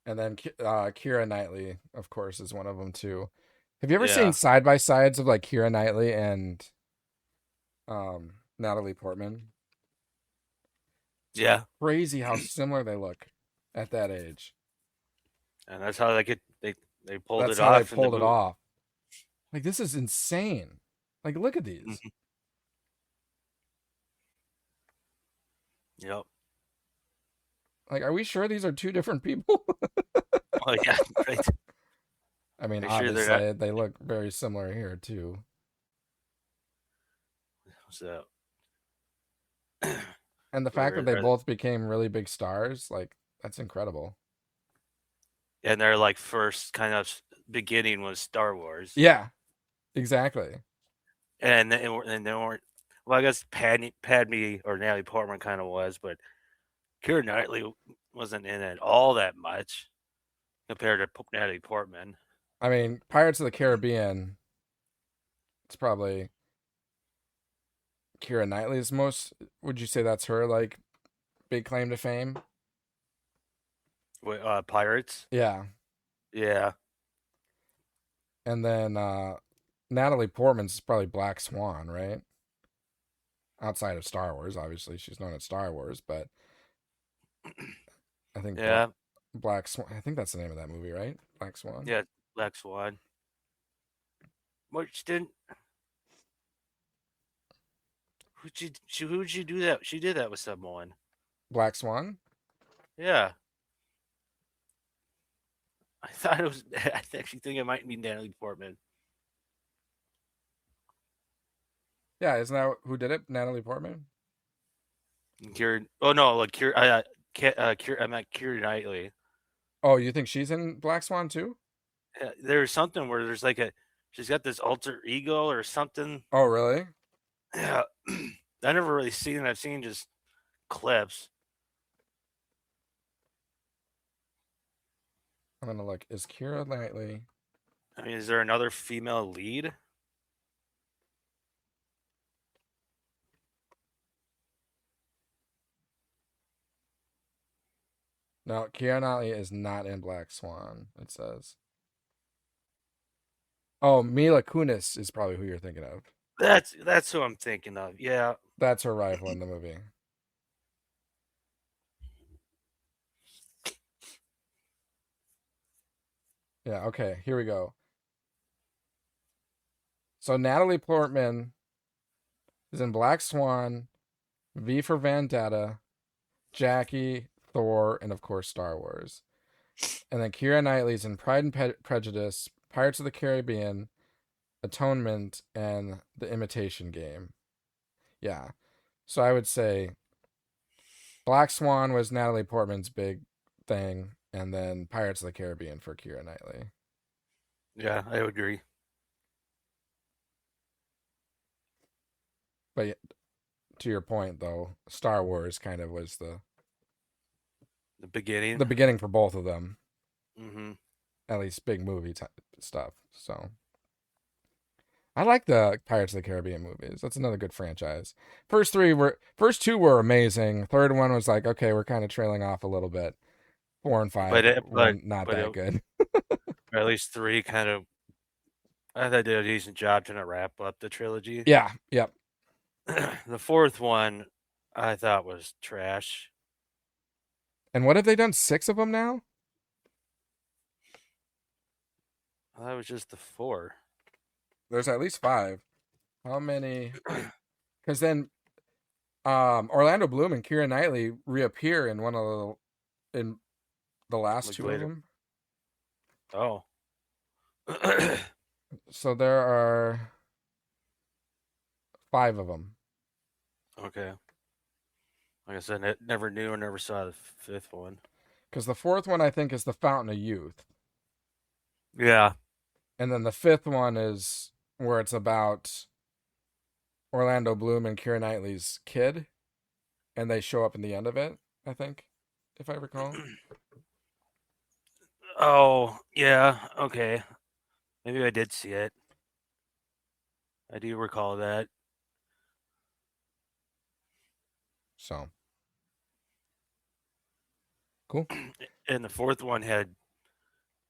And then Keira Knightley, of course, is one of them too. Have you ever Yeah. seen side by sides of like Keira Knightley and Natalie Portman? Yeah, Crazy how similar they look at that age. and that's how they pulled That's it how off. they pulled it off. Like, this is insane. Like, look at these. Mhm. Yep. Like, are we sure these are two different people? Oh yeah, right. I mean, Make sure they're obviously, they look very similar here, too. So, And the fact that they Are- both became really big stars, like, that's incredible. and their like first kind of beginning was Star Wars. Yeah, exactly. And they weren't. Well, I guess Padme or Natalie Portman kind of was, but Keira Knightley wasn't in it all that much compared to Natalie Portman. I mean, Pirates of the Caribbean, it's probably Keira Knightley's most, would you say that's her, like, big claim to fame? Pirates. Yeah. Yeah. And then Natalie Portman's probably Black Swan, right? Outside of Star Wars, obviously. She's known as Star Wars, but I think Yeah. Black Swan, I think that's the name of that movie, right? Black Swan? Yeah. Black Swan. Which didn't. Who'd she do that? She did that with someone. Black Swan? Yeah. I thought it was. I actually think it might be Natalie Portman. Yeah, isn't that who did it? Natalie Portman? Oh no, like I meant Keira Knightley. Oh, you think she's in Black Swan too? There's something where there's like she's got this alter ego or something. Oh, really? Yeah, I never really seen it. I've seen just clips. I'm gonna look. Is Keira Knightley? I mean, is there another female lead? No, Keira Knightley is not in Black Swan, it says. Oh, Mila Kunis is probably who you're thinking of. That's who I'm thinking of. Yeah. That's her rival in the movie. Yeah, okay, here we go. So Natalie Portman is in Black Swan, V for Vendetta, Jackie, Thor, and of course Star Wars. And then Keira Knightley's in Pride and Prejudice, Pirates of the Caribbean, Atonement, and The Imitation Game. Yeah. So I would say Black Swan was Natalie Portman's big thing, and then Pirates of the Caribbean for Keira Knightley. Yeah, I would agree. But to your point, though, Star Wars kind of was the beginning for both of them. Mm-hmm. At least big movie type stuff. So I like the Pirates of the Caribbean movies. That's another good franchise. First two were amazing. Third one was like, okay, we're kind of trailing off a little bit. 4 and 5 were not that good. Or at least 3 kind of. I thought they did a decent job trying to wrap up the trilogy. Yeah. Yep. The fourth one, I thought was trash. And what have they done? 6 of them now? That was just the 4. There's at least 5. How many? Because then Orlando Bloom and Keira Knightley reappear in in the last Like 2 later. of them. Oh. So there are 5 of them. Okay. Like I said, I never knew or never saw the 5th one. Because the 4th one, I think, is the Fountain of Youth. Yeah. And then the 5th one is where it's about Orlando Bloom and Keira Knightley's kid. And they show up in the end of it, I think, if I recall. Oh, yeah. Okay. Maybe I did see it. I do recall that. So. Cool. And the 4th one had...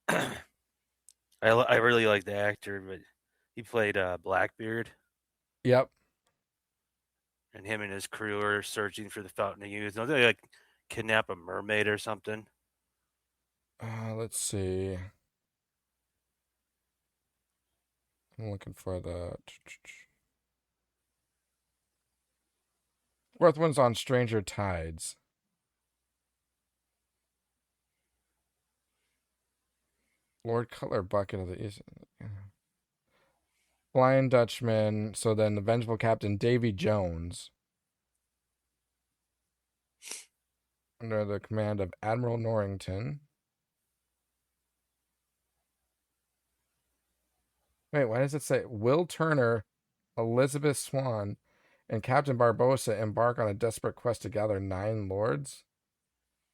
I really like the actor, but he played Blackbeard. Yep. And him and his crew are searching for the Fountain of Youth. Don't they like kidnap a mermaid or something? Let's see. I'm looking for the 4th one's on Stranger Tides. Lord Cutler Bucket of the East. Flying Dutchman. So then the Vengeful Captain Davy Jones. Under the command of Admiral Norrington. Wait, why does it say Will Turner, Elizabeth Swan, and Captain Barbossa embark on a desperate quest to gather 9 lords?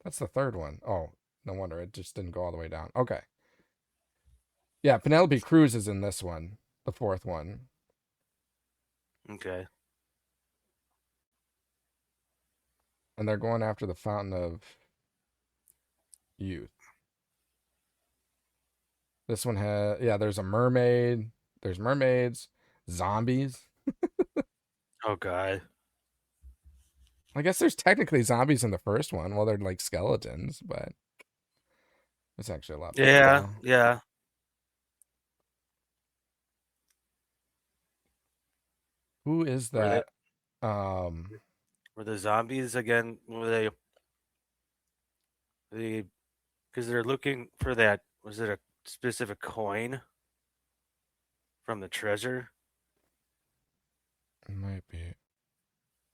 That's the 3rd one. Oh, no wonder it just didn't go all the way down. Okay. Yeah, Penelope Cruz is in this one, the 4th one. Okay. And they're going after the Fountain of Youth. This one has, yeah, there's a mermaid. There's mermaids, zombies. Oh, God. I guess there's technically zombies in the first one. Well, they're like skeletons, but it's actually a lot better. Yeah, yeah. Who is that? Were the zombies again? Were they because they're looking for that? Was it a specific coin from the treasure? It might be.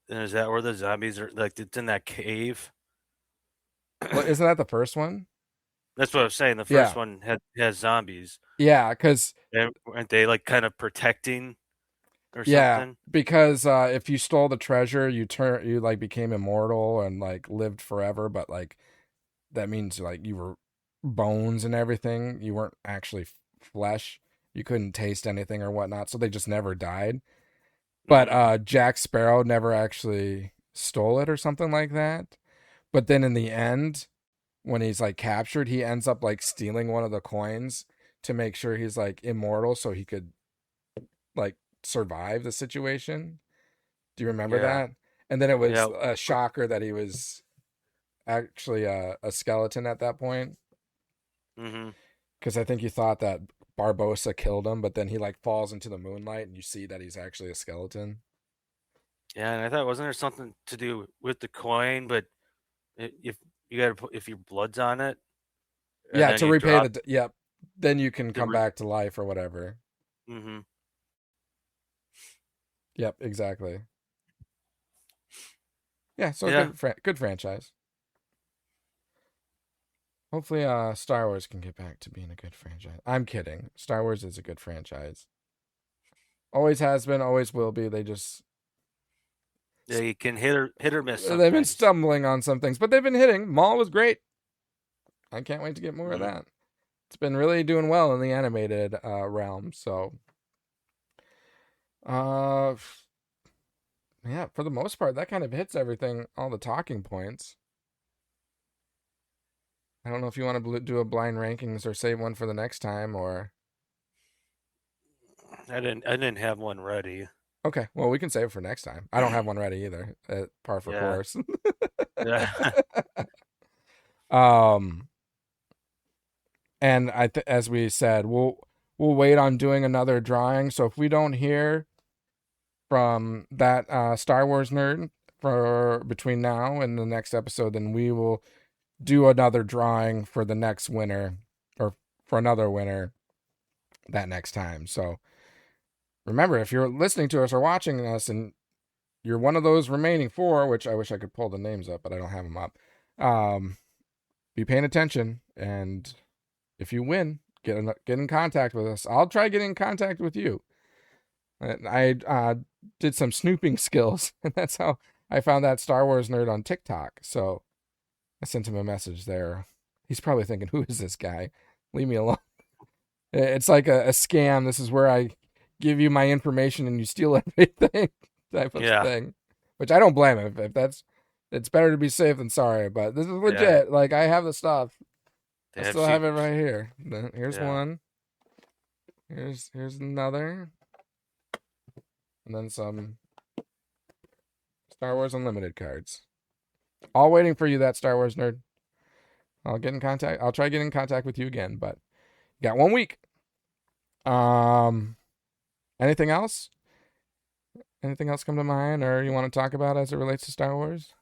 And is that where the zombies are? Like it's in that cave. Well, isn't that the first one? That's what I was saying. The first one has zombies. Yeah, because aren't they like kind of protecting? Or yeah, something? because if you stole the treasure, you like became immortal and like lived forever, but like that means like you were bones and everything. You weren't actually flesh. You couldn't taste anything or whatnot, so they just never died. But Jack Sparrow never actually stole it or something like that. But then in the end, when he's like captured, he ends up like stealing one of the coins to make sure he's like immortal so he could like survive the situation. Do you remember that? And then it was a shocker that he was actually a skeleton at that point. Because I think you thought that Barbossa killed him, but then he like falls into the moonlight and you see that he's actually a skeleton. Yeah, and I thought wasn't there something to do with the coin, but if you got to put if your blood's on it, yeah, to repay then you can come back to life or whatever. Yep, exactly. Yeah, so good franchise. Hopefully Star Wars can get back to being a good franchise. I'm kidding. Star Wars is a good franchise. Always has been, always will be. They just you can hit or miss sometimes. They've been stumbling on some things, but they've been hitting. Maul was great. I can't wait to get more of that. It's been really doing well in the animated realm, so yeah, for the most part, that kind of hits everything, all the talking points. I don't know if you want to do a blind rankings or save one for the next time, or I didn't have one ready. Okay, well, we can save it for next time. I don't have one ready either. Par for course. Yeah. And as we said, we'll wait on doing another drawing. So if we don't hear from that Star Wars nerd for between now and the next episode, then we will do another drawing for the next winner, or for another winner that next time. So remember, if you're listening to us or watching us and you're one of those remaining 4, which I wish I could pull the names up, but I don't have them up. Be paying attention, and if you win, get in contact with us. I'll try getting in contact with you. I did some snooping skills, and that's how I found that Star Wars nerd on TikTok. So I sent him a message there. He's probably thinking, who is this guy? Leave me alone. It's like a scam. This is where I give you my information and you steal everything type of thing. Which I don't blame him. If that's, it's better to be safe than sorry. But this is legit. Like, I have the stuff. I still have it right here. Here's one. Here's another. And then some Star Wars Unlimited cards. All waiting for you, that Star Wars nerd. I'll get in contact. I'll try getting in contact with you again, but you got 1 week. Anything else? Anything else come to mind, or you want to talk about as it relates to Star Wars?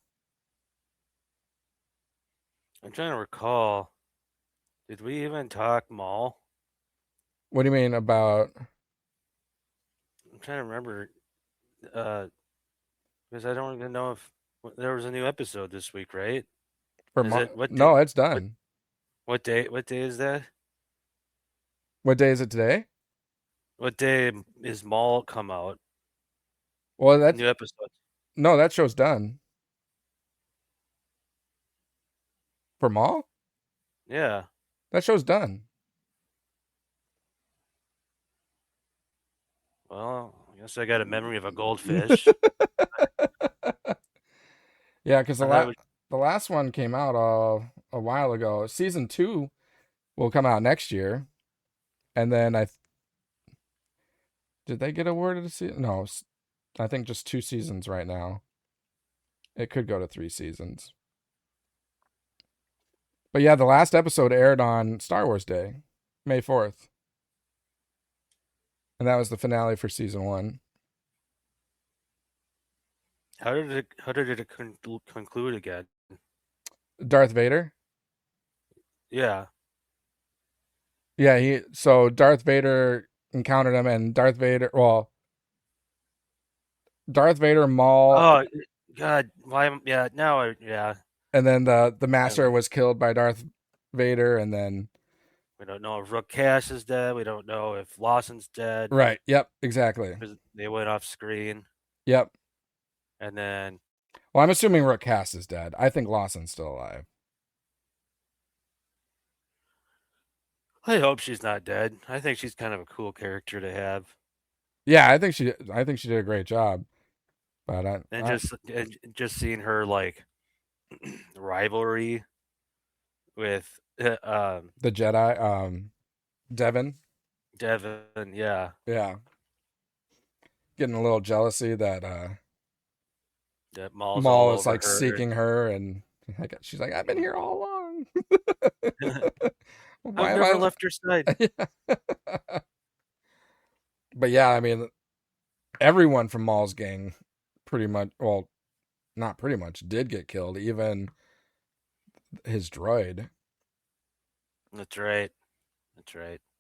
I'm trying to recall. Did we even talk Maul? What do you mean about? I'm trying to remember. Because I don't even know if there was a new episode this week, right? No, it's done. What day? What day is that? What day is it today? What day is Maul come out? Well, that's new episode. No, that show's done. For Maul? Yeah. That show's done. Well, I guess I got a memory of a goldfish. Yeah, because the last one came out a while ago. Season 2 will come out next year. And then did they get awarded a season? No, I think just 2 seasons right now. It could go to 3 seasons. But yeah, the last episode aired on Star Wars Day, May 4th. And that was the finale for season 1. How did it conclude again? Darth Vader? Yeah. Yeah, so Darth Vader encountered him, and Darth Vader, Maul. Oh God! Why? Yeah, now yeah. And then the Master was killed by Darth Vader, and then we don't know if Rook Cash is dead. We don't know if Lawson's dead. Right. Yep. Exactly. They went off screen. Yep. And then. Well, I'm assuming Rook Cass is dead. I think Lawson's still alive. I hope she's not dead. I think she's kind of a cool character to have. Yeah, I think she did a great job. But just seeing her like rivalry with the Jedi, Devin, yeah, getting a little jealousy that Maul is like seeking her, and she's like, I've been here all along. I've never left your side. But yeah, I mean, everyone from Maul's gang pretty much, well, not pretty much, did get killed, even his droid. That's right.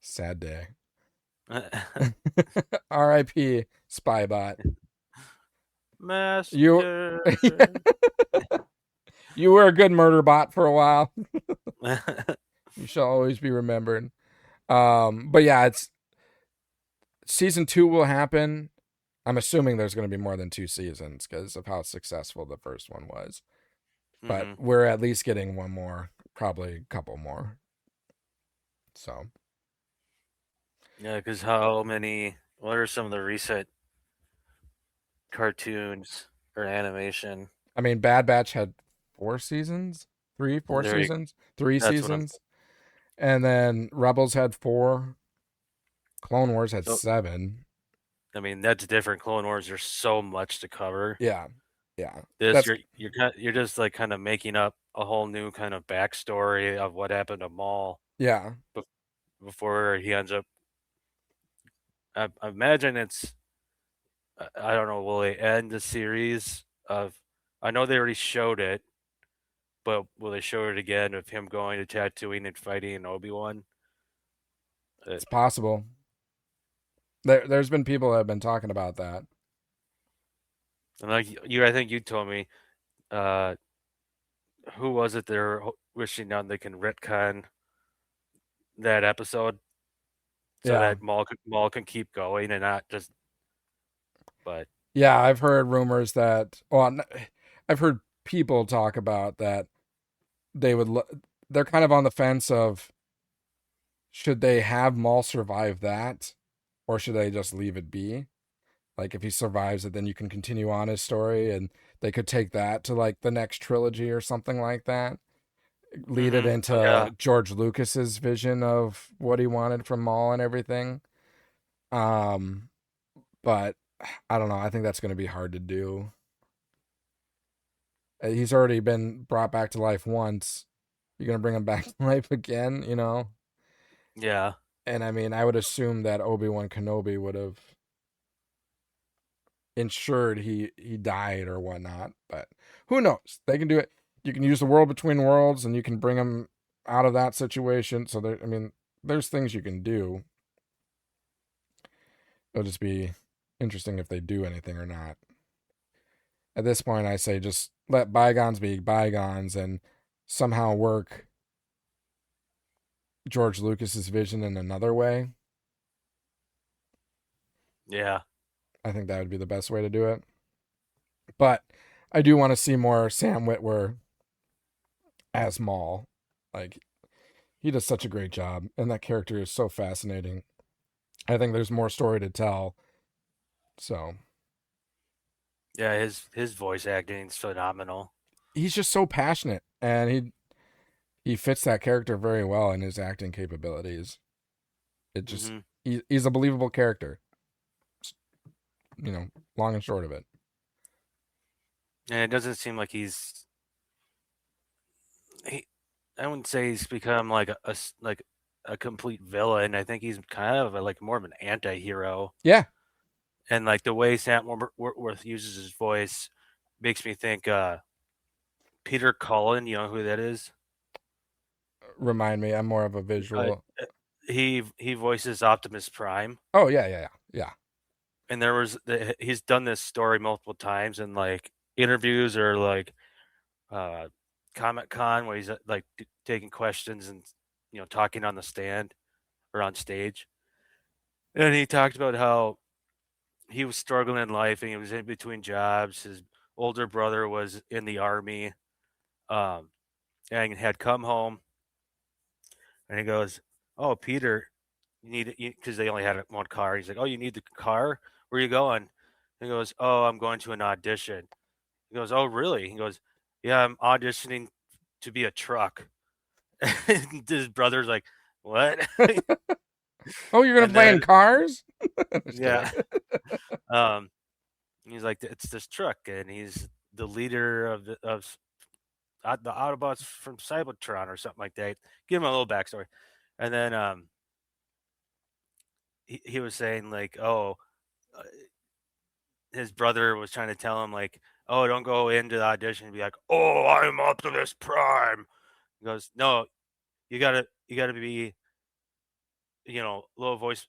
Sad day. R.I.P. Spybot. Master. You were a good murder bot for a while. You shall always be remembered. But yeah, it's season 2 will happen. I'm assuming there's going to be more than 2 seasons because of how successful the first one was. But we're at least getting one more, probably a couple more. So. Yeah, because what are some of the recent cartoons or animation? I mean, Bad Batch had 4 seasons? 3 seasons? 3 seasons? And then Rebels had 4. Clone Wars had 7. I mean, that's different. Clone Wars, there's so much to cover. Yeah. You're just like kind of making up a whole new kind of backstory of what happened to Maul. Yeah. Before he ends up, I imagine I don't know. Will they end the series of? I know they already showed it, but will they show it again of him going to Tatooine and fighting Obi-Wan? It's possible. There's been people that have been talking about that. And like I think you told me, who was it they're wishing now they can retcon that episode so Yeah. that Maul can keep going and not just. But Yeah, I've heard rumors that. Well, I've heard people talk about that. They're kind of on the fence of should they have Maul survive that, or should they just leave it be? Like if he survives it, then you can continue on his story, and they could take that to like the next trilogy or something like that. Lead it into George Lucas's vision of what he wanted from Maul and everything. But I don't know. I think that's going to be hard to do. He's already been brought back to life once. You're going to bring him back to life again, you know? Yeah. And I mean, I would assume that Obi-Wan Kenobi would have ensured he died or whatnot, but who knows? They can do it. You can use the world between worlds and you can bring him out of that situation. So there, I mean, there's things you can do. It'll just be interesting if they do anything or not. At this point, I say just let bygones be bygones and somehow work George Lucas's vision in another way. Yeah. I think that would be the best way to do it. But I do want to see more Sam Witwer as Maul. Like, he does such a great job, and that character is so fascinating. I think there's more story to tell. So Yeah, his voice acting is phenomenal. he's just so passionate, and he fits that character very well in his acting capabilities. It just he's a believable character. You know, long and short of it. And it doesn't seem like I wouldn't say he's become like a complete villain. I think he's kind of like more of an anti-hero. Yeah. And like the way Sam Witwer uses his voice makes me think Peter Cullen, you know who that is? Remind me, I'm more of a visual. He voices Optimus Prime. Oh yeah. And he's done this story multiple times in like interviews or like Comic-Con where he's like taking questions and talking on the stand or on stage. And he talked about how he was struggling in life and he was in between jobs. His older brother was in the army and had come home. And he goes, "Oh, Peter, you need it," because they only had one car. He's like, "Oh, you need the car? Where are you going?" He goes, "Oh, I'm going to an audition." He goes, "Oh, really?" He goes, "Yeah, I'm auditioning to be a truck." And his brother's like, "What?" Oh, you're gonna play in cars? Yeah. He's like, "It's this truck," and he's the leader of the Autobots from Cybertron or something like that. Give him a little backstory, and then he was saying like, his brother was trying to tell him like, "Oh, don't go into the audition and be like, oh, I'm Optimus Prime." He goes, "No, you gotta be, low voice,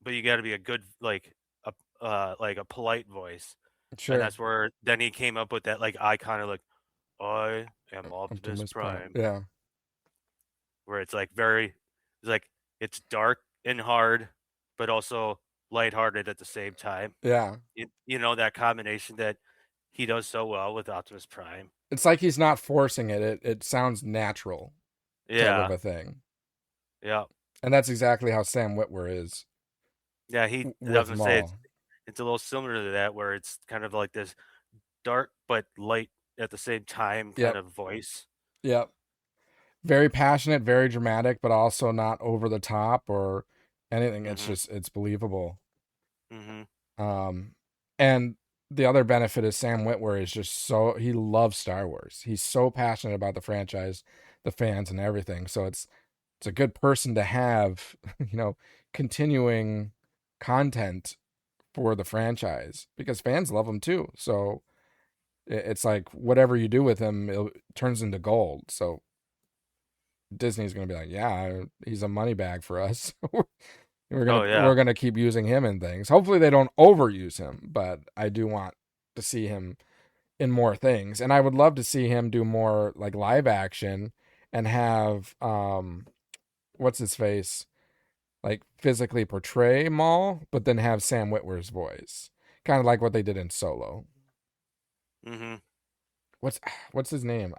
but you gotta be a good like a polite voice." Sure. And that's where then he came up with that like icon of like, "I am Optimus Prime." Yeah. Where it's it's dark and hard, but also lighthearted at the same time. Yeah. You know that combination that he does so well with Optimus Prime. It's like he's not forcing it. It sounds natural. Yeah. Type of a thing. Yeah. And that's exactly how Sam Witwer is. Yeah, I was gonna say it's a little similar to that, where it's kind of like this dark but light at the same time kind of voice. Yep. Very passionate, very dramatic, but also not over the top or anything. It's just it's believable. And the other benefit is Sam Witwer is just he loves Star Wars. He's so passionate about the franchise, the fans, and everything. So it's a good person to have, continuing content for the franchise because fans love him too. So it's like whatever you do with him, it turns into gold. So Disney's going to be like, yeah, he's a money bag for us. We're gonna keep using him in things. Hopefully they don't overuse him, but I do want to see him in more things. And I would love to see him do more like live action and have what's his face? Like physically portray Maul, but then have Sam Witwer's voice. Kind of like what they did in Solo. Mm-hmm. What's his name?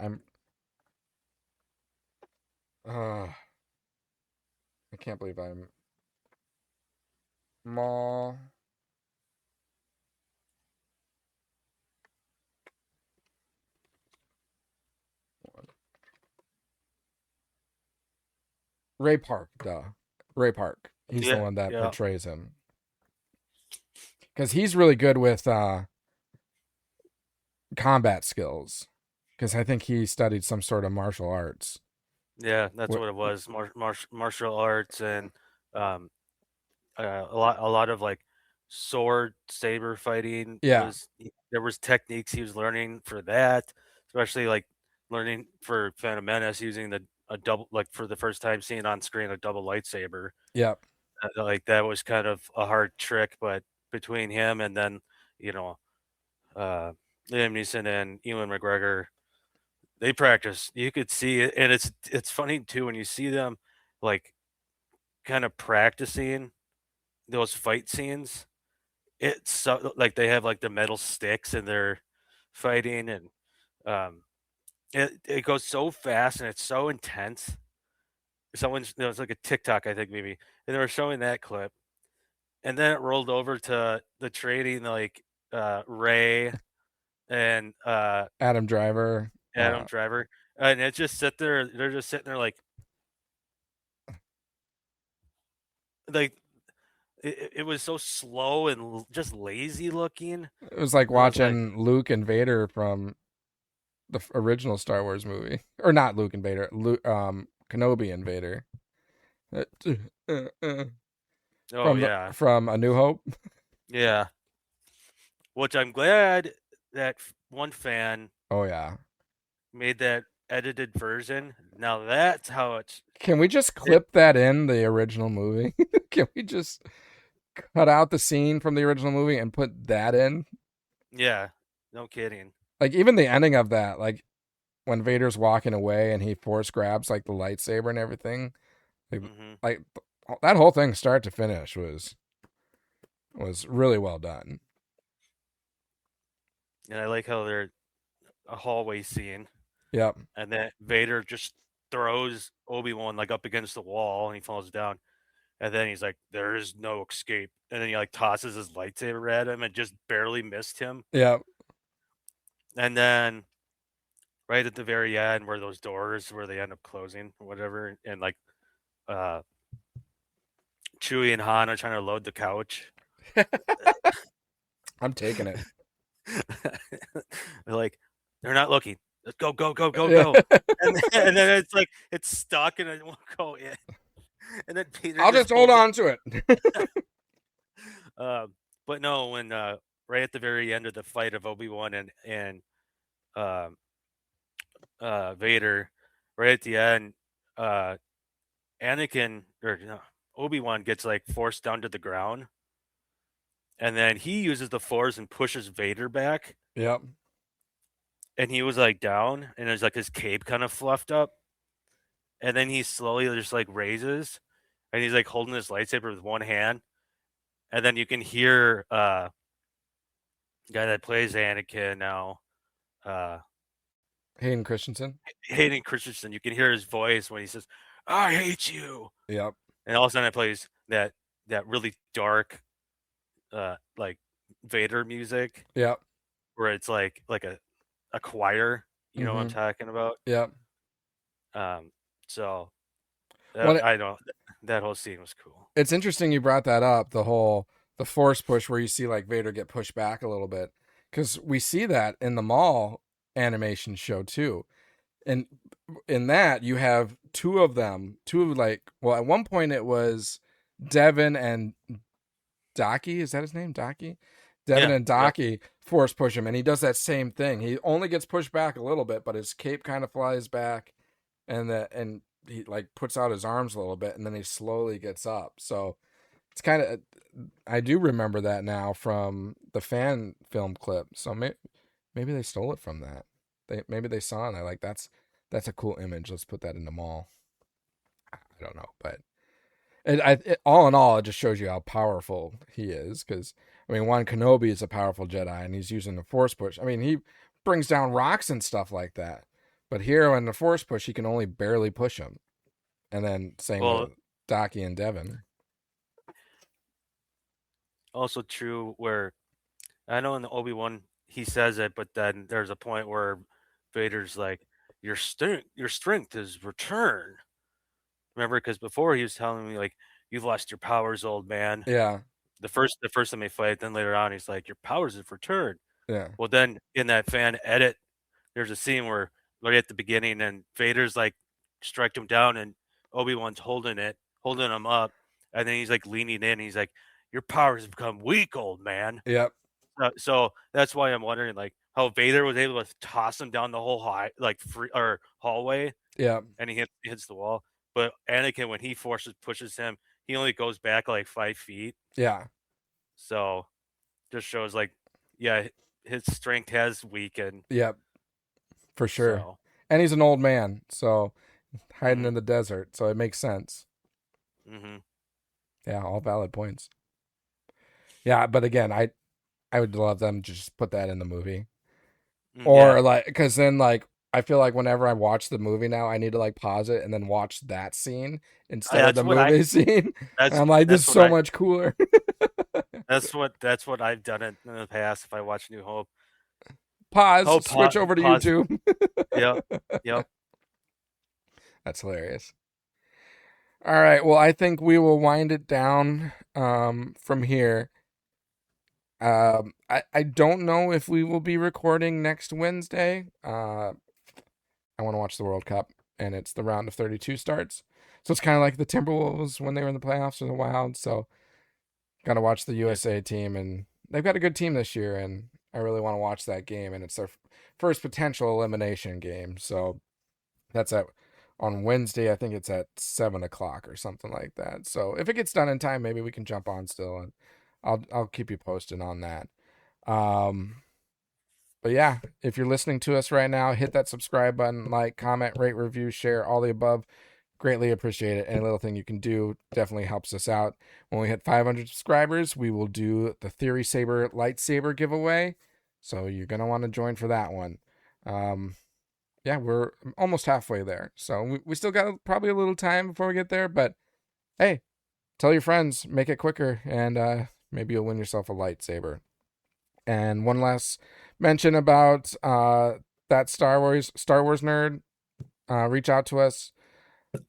I can't believe I'm Maul. Ray Park, duh. Ray Park. He's the one that portrays him. Because he's really good with combat skills. Because I think he studied some sort of martial arts. Yeah, that's what it was. Martial arts and a lot of like sword saber fighting. Yeah. There was techniques he was learning for that, especially like learning for Phantom Menace using a double, like for the first time seeing on screen a double lightsaber. Yep. Like that was kind of a hard trick, but between him and then Liam Neeson and Ewan McGregor, they practice. You could see it, and it's funny too when you see them like kind of practicing those fight scenes. It's so like they have like the metal sticks and they're fighting, and it goes so fast and it's so intense. There was like a TikTok, I think maybe, and they were showing that clip, and then it rolled over to the trading like Ray and Adam Driver. And it just they're just sitting there like it was so slow and just lazy looking. It was like watching Luke and Vader from the original Star Wars movie, or not Luke and Vader, Kenobi and Vader. From A New Hope. Yeah, which I'm glad that one fan. Oh yeah, made that edited version. Now that's how it's. Can we just clip that in the original movie? Can we just cut out the scene from the original movie and put that in? Yeah, no kidding. Like even the ending of that, like when Vader's walking away and he force grabs like the lightsaber and everything, like that whole thing, start to finish, was really well done. And I like how they're a hallway scene. Yep. And then Vader just throws Obi-Wan like up against the wall and he falls down. And then he's like, there is no escape. And then he like tosses his lightsaber at him and just barely missed him. Yep. And then right at the very end where those doors where they end up closing or whatever, and like Chewie and Han are trying to load the couch. I'm taking it. They're like, they're not looking. Let's go. And then it's like it's stuck and it won't go in. And then Peter I'll just hold on to it. But no, when right at the very end of the fight of Obi-Wan and Vader, right at the end, Anakin or Obi-Wan gets like forced down to the ground, and then he uses the Force and pushes Vader back. Yep. And he was like down, and there's like his cape kind of fluffed up, and then he slowly just like raises, and he's like holding his lightsaber with one hand, and then you can hear the guy that plays Anakin now, Hayden Christensen. You can hear his voice when he says, "I hate you." Yep. And all of a sudden it plays that really dark, like Vader music. Yep. Where it's like a choir. You know what I'm talking about? Yep. So I don't. That whole scene was cool. It's interesting you brought that up. The Force push where you see like Vader get pushed back a little bit, because we see that in the Maul animation show too, and in that you have two of at one point it was Devin and Daki. Is that his name? Daki? Devin and Daki Force push him, and he does that same thing. He only gets pushed back a little bit, but his cape kind of flies back, and he like puts out his arms a little bit, and then he slowly gets up. So It's kind of, I do remember that now from the fan film clip. So maybe they stole it from that. Maybe they saw it and they're like, that's a cool image. Let's put that in the mall. I don't know, but all in all, it just shows you how powerful he is. Because I mean, Kenobi is a powerful Jedi, and he's using the Force push. I mean, he brings down rocks and stuff like that. But here, in the Force push, he can only barely push him. And then same with Daki and Devin. Also true where I know in the Obi-Wan he says it, but then there's a point where Vader's like, your strength is returned. Remember, because before he was telling me like, you've lost your powers, old man. Yeah. The first time they fight, then later on he's like, your powers have returned. Yeah. Well, then in that fan edit, there's a scene where right at the beginning, and Vader's like strike him down, and Obi-Wan's holding him up, and then he's like leaning in. He's like, your powers have become weak, old man. Yep. So that's why I'm wondering like how Vader was able to toss him down the whole hallway. Yeah. And he hits the wall. But Anakin, when he pushes him, he only goes back like 5 feet. Yeah. So just shows like, yeah, his strength has weakened. Yep. For sure. So. And he's an old man, so hiding in the desert, so it makes sense. Mm-hmm. Yeah, all valid points. Yeah, but again, I would love them to just put that in the movie. Or like, because then like, I feel like whenever I watch the movie now, I need to like pause it and then watch that scene instead of the movie scene. I'm like, this is so much cooler. That's what I've done in the past. If I watch New Hope, switch over to YouTube. Yep. That's hilarious. All right, well, I think we will wind it down from here. I don't know if we will be recording next Wednesday. I want to watch the World Cup, and it's the round of 32 starts. So it's kind of like the Timberwolves when they were in the playoffs or the Wild. So got to watch the USA team, and they've got a good team this year, and I really want to watch that game, and it's their first potential elimination game. So that's on Wednesday. I think it's at 7:00 or something like that. So if it gets done in time, maybe we can jump on still, and I'll keep you posted on that. But yeah, if you're listening to us right now, hit that subscribe button, like, comment, rate, review, share, all the above. Greatly appreciate it. Any little thing you can do definitely helps us out. When we hit 500 subscribers, we will do the Theory Saber lightsaber giveaway. So you're going to want to join for that one. Yeah, we're almost halfway there. So we still got probably a little time before we get there. But hey, tell your friends, make it quicker, and maybe you'll win yourself a lightsaber. And one last mention about that Star Wars nerd. Reach out to us.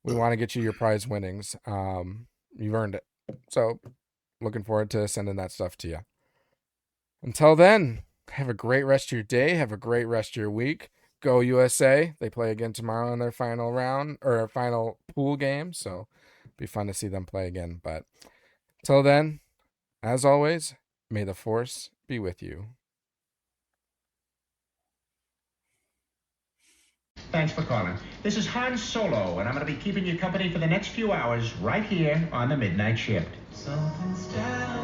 We want to get you your prize winnings. You've earned it. So looking forward to sending that stuff to you. Until then, have a great rest of your day. Have a great rest of your week. Go USA. They play again tomorrow in their final round or final pool game. So it'll be fun to see them play again. But till then, as always, may the Force be with you. Thanks for calling. This is Han Solo, and I'm going to be keeping you company for the next few hours right here on the Midnight Shift. Something's down.